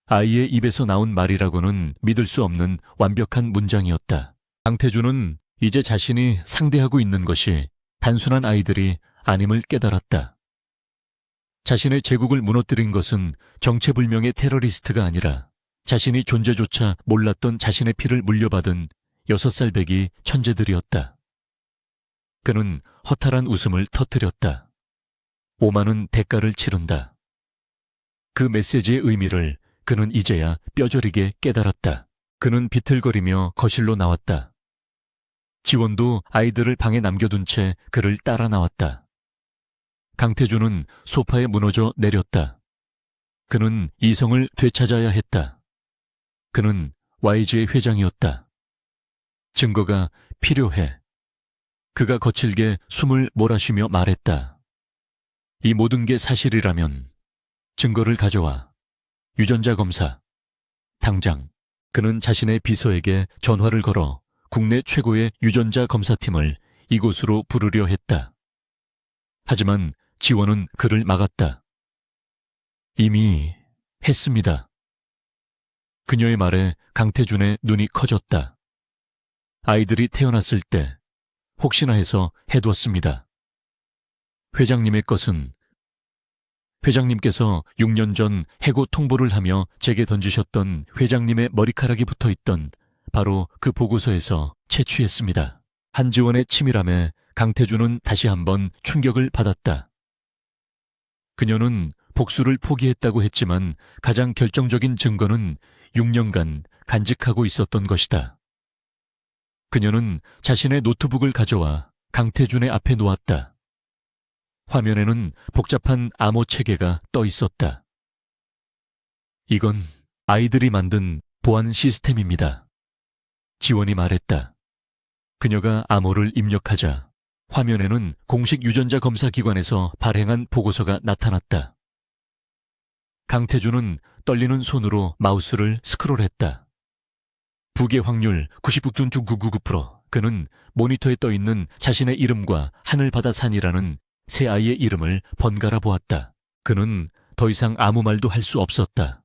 Speaker 1: 아이의 입에서 나온 말이라고는 믿을 수 없는 완벽한 문장이었다. 강태준은 이제 자신이 상대하고 있는 것이 단순한 아이들이 아님을 깨달았다. 자신의 제국을 무너뜨린 것은 정체불명의 테러리스트가 아니라 자신이 존재조차 몰랐던 자신의 피를 물려받은 6살 배기 천재들이었다. 그는 허탈한 웃음을 터뜨렸다. 오만은 대가를 치른다. 그 메시지의 의미를 그는 이제야 뼈저리게 깨달았다. 그는 비틀거리며 거실로 나왔다. 지원도 아이들을 방에 남겨둔 채 그를 따라 나왔다. 강태준은 소파에 무너져 내렸다. 그는 이성을 되찾아야 했다. 그는 YG의 회장이었다. 증거가 필요해. 그가 거칠게 숨을 몰아쉬며 말했다. 이 모든 게 사실이라면 증거를 가져와. 유전자 검사. 당장. 그는 자신의 비서에게 전화를 걸어 국내 최고의 유전자 검사팀을 이곳으로 부르려 했다. 하지만 지원은 그를 막았다. 이미 했습니다. 그녀의 말에 강태준의 눈이 커졌다. 아이들이 태어났을 때 혹시나 해서 해뒀습니다. 회장님의 것은 회장님께서 6년 전 해고 통보를 하며 제게 던지셨던 회장님의 머리카락이 붙어있던 바로 그 보고서에서 채취했습니다. 한지원의 치밀함에 강태준은 다시 한번 충격을 받았다. 그녀는 복수를 포기했다고 했지만 가장 결정적인 증거는 6년간 간직하고 있었던 것이다. 그녀는 자신의 노트북을 가져와 강태준의 앞에 놓았다. 화면에는 복잡한 암호 체계가 떠 있었다. 이건 아이들이 만든 보안 시스템입니다. 지원이 말했다. 그녀가 암호를 입력하자 화면에는 공식 유전자 검사 기관에서 발행한 보고서가 나타났다. 강태준은 떨리는 손으로 마우스를 스크롤했다. 부계 확률 99.999%. 그는 모니터에 떠있는 자신의 이름과 하늘바다산이라는 새 아이의 이름을 번갈아 보았다. 그는 더 이상 아무 말도 할 수 없었다.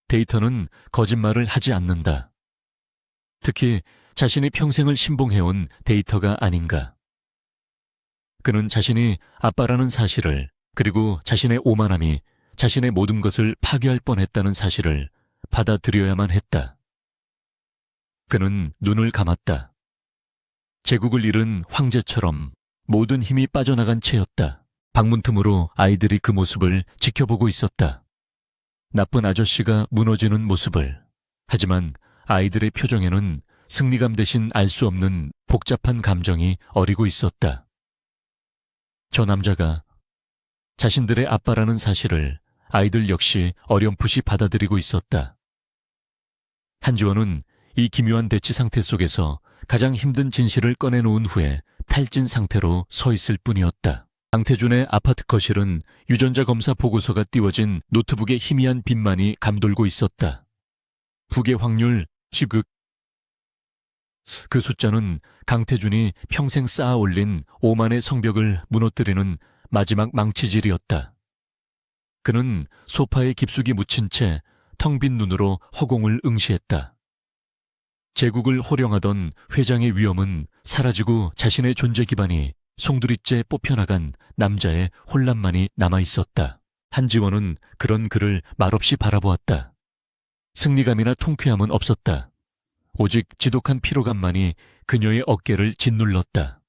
Speaker 1: 데이터는 거짓말을 하지 않는다. 특히 자신이 평생을 신봉해온 데이터가 아닌가. 그는 자신이 아빠라는 사실을, 그리고 자신의 오만함이 자신의 모든 것을 파괴할 뻔했다는 사실을 받아들여야만 했다. 그는 눈을 감았다. 제국을 잃은 황제처럼 모든 힘이 빠져나간 채였다. 방문 틈으로 아이들이 그 모습을 지켜보고 있었다. 나쁜 아저씨가 무너지는 모습을. 하지만 아이들의 표정에는 승리감 대신 알 수 없는 복잡한 감정이 어리고 있었다. 저 남자가 자신들의 아빠라는 사실을 아이들 역시 어렴풋이 받아들이고 있었다. 한지원은 이 기묘한 대치 상태 속에서 가장 힘든 진실을 꺼내놓은 후에 탈진 상태로 서 있을 뿐이었다. 강태준의 아파트 거실은 유전자 검사 보고서가 띄워진 노트북의 희미한 빛만이 감돌고 있었다. 부계 확률 10극. 그 숫자는 강태준이 평생 쌓아 올린 오만의 성벽을 무너뜨리는 마지막 망치질이었다. 그는 소파에 깊숙이 묻힌 채 텅 빈 눈으로 허공을 응시했다. 제국을 호령하던 회장의 위엄은 사라지고 자신의 존재 기반이 송두리째 뽑혀나간 남자의 혼란만이 남아있었다. 한지원은 그런 그를 말없이 바라보았다. 승리감이나 통쾌함은 없었다. 오직 지독한 피로감만이 그녀의 어깨를 짓눌렀다.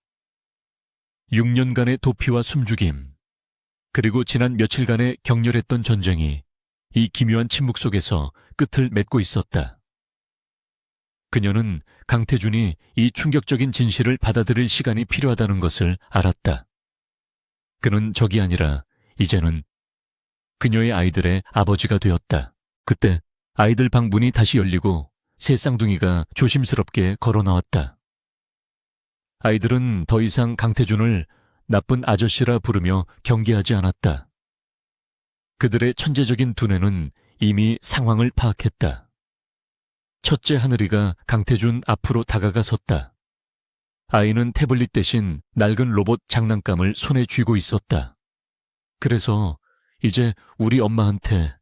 Speaker 1: 6년간의 도피와 숨죽임, 그리고 지난 며칠간의 격렬했던 전쟁이 이 기묘한 침묵 속에서 끝을 맺고 있었다. 그녀는 강태준이 이 충격적인 진실을 받아들일 시간이 필요하다는 것을 알았다. 그는 적이 아니라 이제는 그녀의 아이들의 아버지가 되었다. 그때 아이들 방 문이 다시 열리고 새 쌍둥이가 조심스럽게 걸어 나왔다. 아이들은 더 이상 강태준을 나쁜 아저씨라 부르며 경계하지 않았다. 그들의 천재적인 두뇌는 이미 상황을 파악했다. 첫째 하늘이가 강태준 앞으로 다가가 섰다. 아이는 태블릿 대신 낡은 로봇 장난감을 손에 쥐고 있었다. 그래서 이제 우리 엄마한테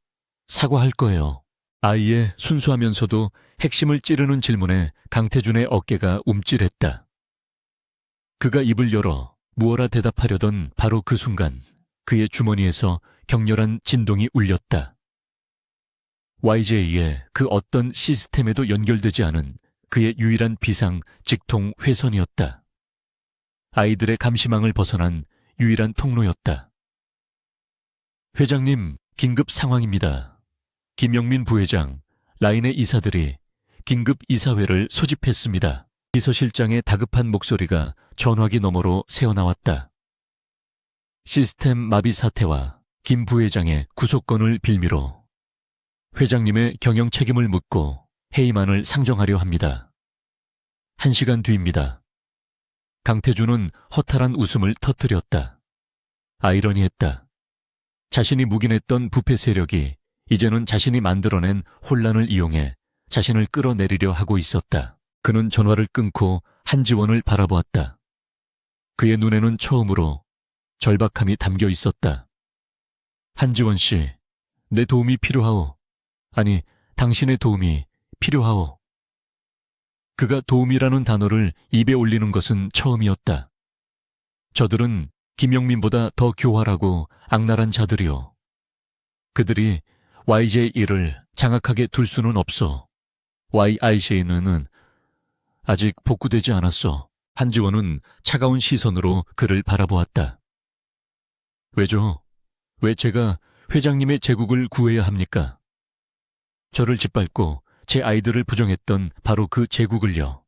Speaker 1: 사과할 거예요. 아이의 순수하면서도 핵심을 찌르는 질문에 강태준의 어깨가 움찔했다. 그가 입을 열어 무어라 대답하려던 바로 그 순간 그의 주머니에서 격렬한 진동이 울렸다. YJ의 그 어떤 시스템에도 연결되지 않은 그의 유일한 비상 직통 회선이었다. 아이들의 감시망을 벗어난 유일한 통로였다. 회장님, 긴급 상황입니다. 김영민 부회장, 라인의 이사들이 긴급 이사회를 소집했습니다. 비서실장의 다급한 목소리가 전화기 너머로 새어나왔다. 시스템 마비 사태와 김 부회장의 구속건을 빌미로 회장님의 경영 책임을 묻고 회의만을 상정하려 합니다. 1시간 뒤입니다. 강태준은 허탈한 웃음을 터뜨렸다. 아이러니했다. 자신이 묵인했던 부패 세력이 이제는 자신이 만들어낸 혼란을 이용해 자신을 끌어내리려 하고 있었다. 그는 전화를 끊고 한지원을 바라보았다. 그의 눈에는 처음으로 절박함이 담겨 있었다. 한지원 씨, 내 도움이 필요하오. 아니, 당신의 도움이 필요하오. 그가 도움이라는 단어를 입에 올리는 것은 처음이었다. 저들은 김영민보다 더 교활하고 악랄한 자들이오. 그들이 YJ1을 장악하게 둘 수는 없어. YIJ는 아직 복구되지 않았어. 한지원은 차가운 시선으로 그를 바라보았다. 왜죠? 왜 제가 회장님의 제국을 구해야 합니까? 저를 짓밟고 제 아이들을 부정했던 바로 그 제국을요.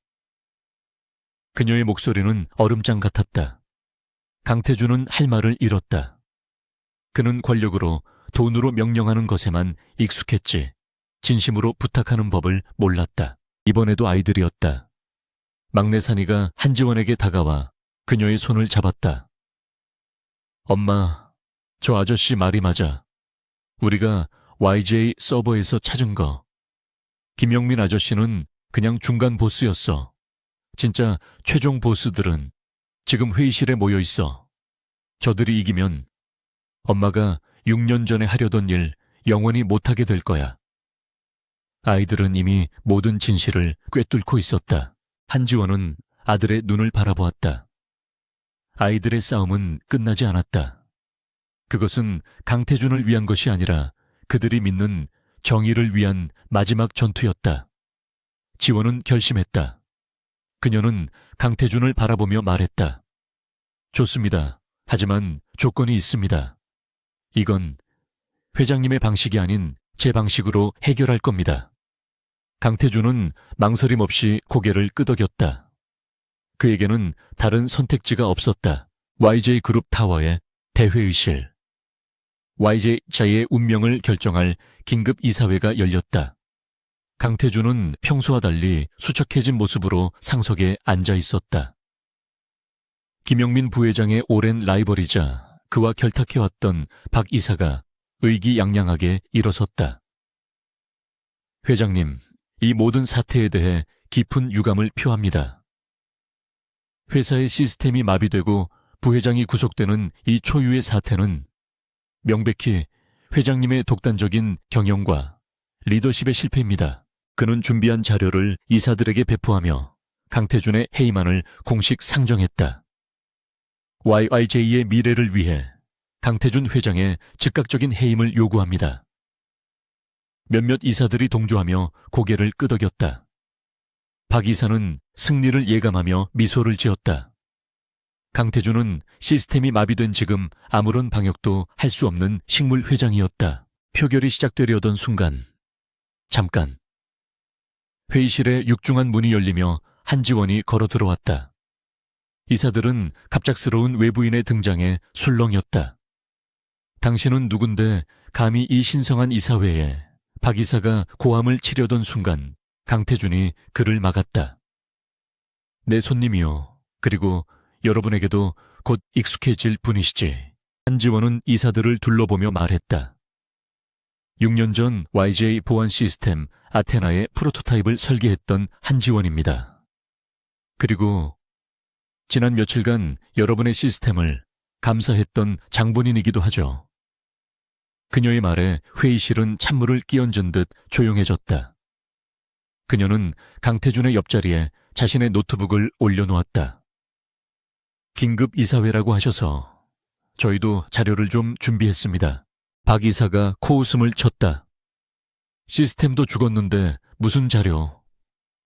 Speaker 1: 그녀의 목소리는 얼음장 같았다. 강태준은 할 말을 잃었다. 그는 권력으로, 돈으로 명령하는 것에만 익숙했지 진심으로 부탁하는 법을 몰랐다. 이번에도 아이들이었다. 막내 산이가 한지원에게 다가와 그녀의 손을 잡았다. 엄마, 저 아저씨 말이 맞아. 우리가 YJ 서버에서 찾은 거. 김영민 아저씨는 그냥 중간 보스였어. 진짜 최종 보스들은 지금 회의실에 모여 있어. 저들이 이기면 엄마가 6년 전에 하려던 일 영원히 못하게 될 거야. 아이들은 이미 모든 진실을 꿰뚫고 있었다. 한지원은 아들의 눈을 바라보았다. 아이들의 싸움은 끝나지 않았다. 그것은 강태준을 위한 것이 아니라 그들이 믿는 정의를 위한 마지막 전투였다. 지원은 결심했다. 그녀는 강태준을 바라보며 말했다. 좋습니다. 하지만 조건이 있습니다. 이건 회장님의 방식이 아닌 제 방식으로 해결할 겁니다. 강태준은 망설임 없이 고개를 끄덕였다. 그에게는 다른 선택지가 없었다. YJ그룹 타워의 대회의실. YJ자의 운명을 결정할 긴급 이사회가 열렸다. 강태준은 평소와 달리 수척해진 모습으로 상석에 앉아 있었다. 김영민 부회장의 오랜 라이벌이자 그와 결탁해왔던 박 이사가 의기양양하게 일어섰다. 회장님, 이 모든 사태에 대해 깊은 유감을 표합니다. 회사의 시스템이 마비되고 부회장이 구속되는 이 초유의 사태는 명백히 회장님의 독단적인 경영과 리더십의 실패입니다. 그는 준비한 자료를 이사들에게 배포하며 강태준의 해임안을 공식 상정했다. YJ의 미래를 위해 강태준 회장의 즉각적인 해임을 요구합니다. 몇몇 이사들이 동조하며 고개를 끄덕였다. 박 이사는 승리를 예감하며 미소를 지었다. 강태준은 시스템이 마비된 지금 아무런 방역도 할 수 없는 식물 회장이었다. 표결이 시작되려던 순간, 잠깐. 회의실에 육중한 문이 열리며 한지원이 걸어 들어왔다. 이사들은 갑작스러운 외부인의 등장에 술렁였다. 당신은 누군데 감히 이 신성한 이사회에 박 이사가 고함을 치려던 순간 강태준이 그를 막았다. 내 손님이요. 그리고 여러분에게도 곧 익숙해질 분이시지. 한지원은 이사들을 둘러보며 말했다. 6년 전 YJ 보안 시스템 아테나의 프로토타입을 설계했던 한지원입니다. 그리고 지난 며칠간 여러분의 시스템을 감사했던 장본인이기도 하죠. 그녀의 말에 회의실은 찬물을 끼얹은 듯 조용해졌다. 그녀는 강태준의 옆자리에 자신의 노트북을 올려놓았다. 긴급 이사회라고 하셔서 저희도 자료를 좀 준비했습니다. 박 이사가 코웃음을 쳤다. 시스템도 죽었는데 무슨 자료?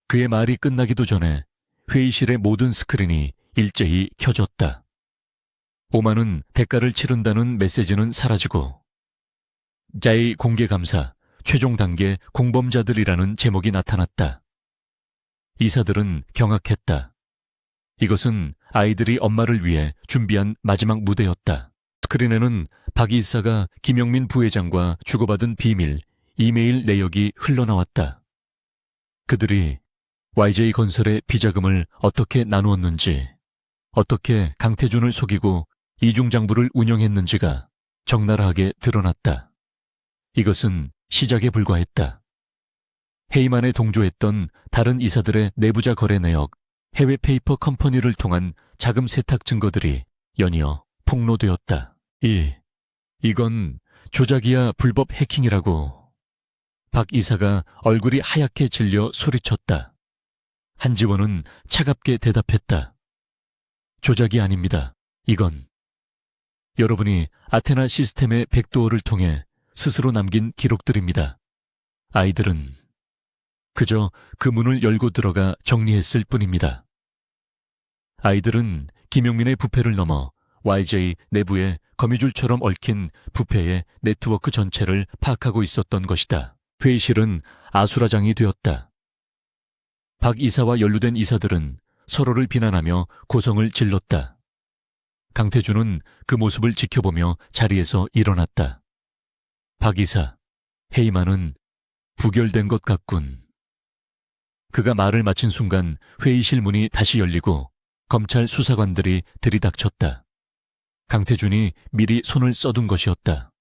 Speaker 1: 그의 말이 끝나기도 전에 회의실의 모든 스크린이 일제히 켜졌다. 오만은 대가를 치른다는 메시지는 사라지고 자의 공개 감사, 최종 단계 공범자들이라는 제목이 나타났다. 이사들은 경악했다. 이것은 아이들이 엄마를 위해 준비한 마지막 무대였다. 스크린에는 박 이사가 김영민 부회장과 주고받은 비밀, 이메일 내역이 흘러나왔다. 그들이 YJ건설의 비자금을 어떻게 나누었는지, 어떻게 강태준을 속이고 이중장부를 운영했는지가 적나라하게 드러났다. 이것은 시작에 불과했다. 해임안에 동조했던 다른 이사들의 내부자 거래 내역, 해외 페이퍼 컴퍼니를 통한 자금 세탁 증거들이 연이어 폭로되었다. 이건 조작이야 불법 해킹이라고. 박 이사가 얼굴이 하얗게 질려 소리쳤다. 한지원은 차갑게 대답했다. 조작이 아닙니다. 이건 여러분이 아테나 시스템의 백도어를 통해 스스로 남긴 기록들입니다. 아이들은 그저 그 문을 열고 들어가 정리했을 뿐입니다. 아이들은 김용민의 부패를 넘어 YJ 내부에 거미줄처럼 얽힌 부패의 네트워크 전체를 파악하고 있었던 것이다. 회의실은 아수라장이 되었다. 박 이사와 연루된 이사들은 서로를 비난하며 고성을 질렀다. 강태준은 그 모습을 지켜보며 자리에서 일어났다. 박 이사, 회의만은 부결된 것 같군. 그가 말을 마친 순간 회의실 문이 다시 열리고 검찰 수사관들이 들이닥쳤다. 강태준이 미리 손을 써둔 것이었다.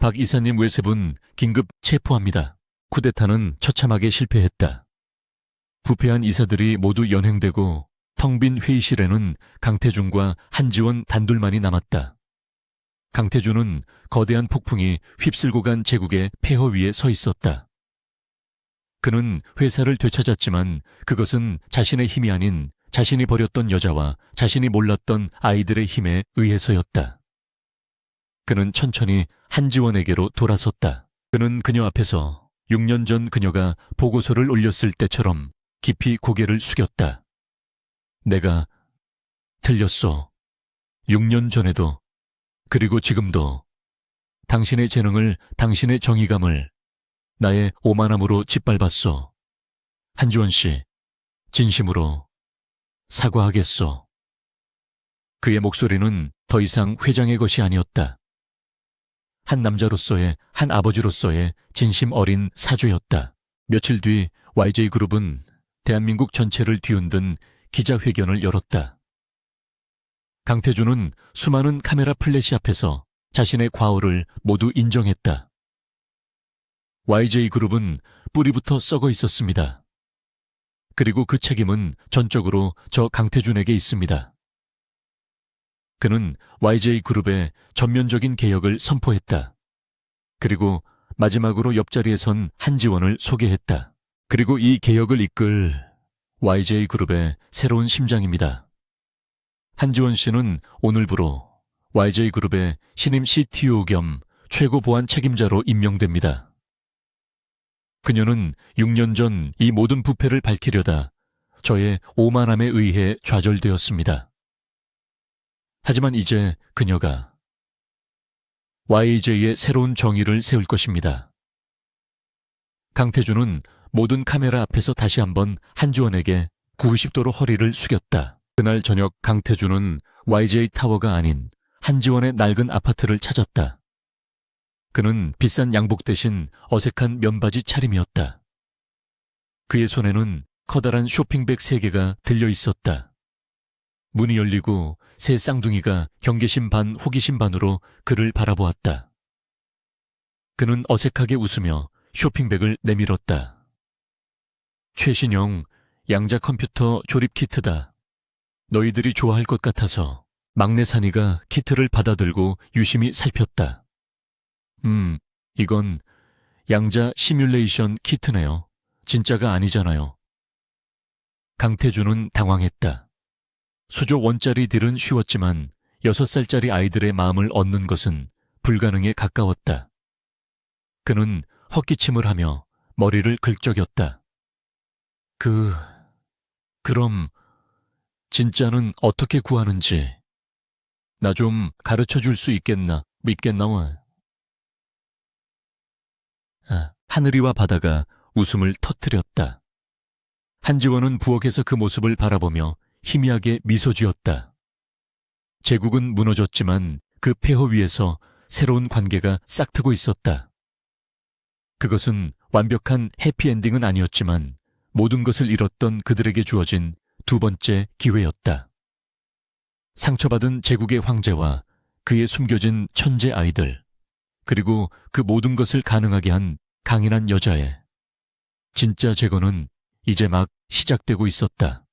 Speaker 1: 박 이사님 외세분 긴급 체포합니다. 쿠데타는 처참하게 실패했다. 부패한 이사들이 모두 연행되고 텅 빈 회의실에는 강태준과 한지원 단둘만이 남았다. 강태준은 거대한 폭풍이 휩쓸고 간 제국의 폐허 위에 서 있었다. 그는 회사를 되찾았지만 그것은 자신의 힘이 아닌 자신이 버렸던 여자와 자신이 몰랐던 아이들의 힘에 의해서였다. 그는 천천히 한지원에게로 돌아섰다. 그는 그녀 앞에서 6년 전 그녀가 보고서를 올렸을 때처럼 깊이 고개를 숙였다. 내가 틀렸어. 6년 전에도, 그리고 지금도 당신의 재능을, 당신의 정의감을 나의 오만함으로 짓밟았어. 한지원 씨, 진심으로 사과하겠어. 그의 목소리는 더 이상 회장의 것이 아니었다. 한 남자로서의, 한 아버지로서의 진심 어린 사죄였다. 며칠 뒤 YJ그룹은 대한민국 전체를 뒤흔든 기자회견을 열었다. 강태준은 수많은 카메라 플래시 앞에서 자신의 과오를 모두 인정했다. YJ그룹은 뿌리부터 썩어 있었습니다. 그리고 그 책임은 전적으로 저 강태준에게 있습니다. 그는 YJ그룹의 전면적인 개혁을 선포했다. 그리고 마지막으로 옆자리에 선 한지원을 소개했다. 그리고 이 개혁을 이끌 YJ그룹의 새로운 심장입니다. 한지원 씨는 오늘부로 YJ그룹의 신임 CTO 겸 최고 보안 책임자로 임명됩니다. 그녀는 6년 전 이 모든 부패를 밝히려다 저의 오만함에 의해 좌절되었습니다. 하지만 이제 그녀가 YJ의 새로운 정의를 세울 것입니다. 강태준은 모든 카메라 앞에서 다시 한번 한지원에게 90도로 허리를 숙였다. 그날 저녁 강태준은 YJ 타워가 아닌 한지원의 낡은 아파트를 찾았다. 그는 비싼 양복 대신 어색한 면바지 차림이었다. 그의 손에는 커다란 쇼핑백 3개가 들려 있었다. 문이 열리고 새 쌍둥이가 경계심 반 호기심 반으로 그를 바라보았다. 그는 어색하게 웃으며 쇼핑백을 내밀었다. 최신형 양자 컴퓨터 조립 키트다. 너희들이 좋아할 것 같아서. 막내 산이가 키트를 받아들고 유심히 살폈다. 이건 양자 시뮬레이션 키트네요. 진짜가 아니잖아요. 강태준은 당황했다. 수조 원짜리 딜은 쉬웠지만 6살짜리 아이들의 마음을 얻는 것은 불가능에 가까웠다. 그는 헛기침을 하며 머리를 긁적였다. 그럼 진짜는 어떻게 구하는지 나 좀 가르쳐 줄 수 있겠나? 하늘이와 바다가 웃음을 터뜨렸다. 한지원은 부엌에서 그 모습을 바라보며 희미하게 미소 지었다. 제국은 무너졌지만 그 폐허 위에서 새로운 관계가 싹트고 있었다. 그것은 완벽한 해피엔딩은 아니었지만 모든 것을 잃었던 그들에게 주어진 두 번째 기회였다. 상처받은 제국의 황제와 그의 숨겨진 천재 아이들, 그리고 그 모든 것을 가능하게 한 강인한 여자의 진짜 재건은 이제 막 시작되고 있었다.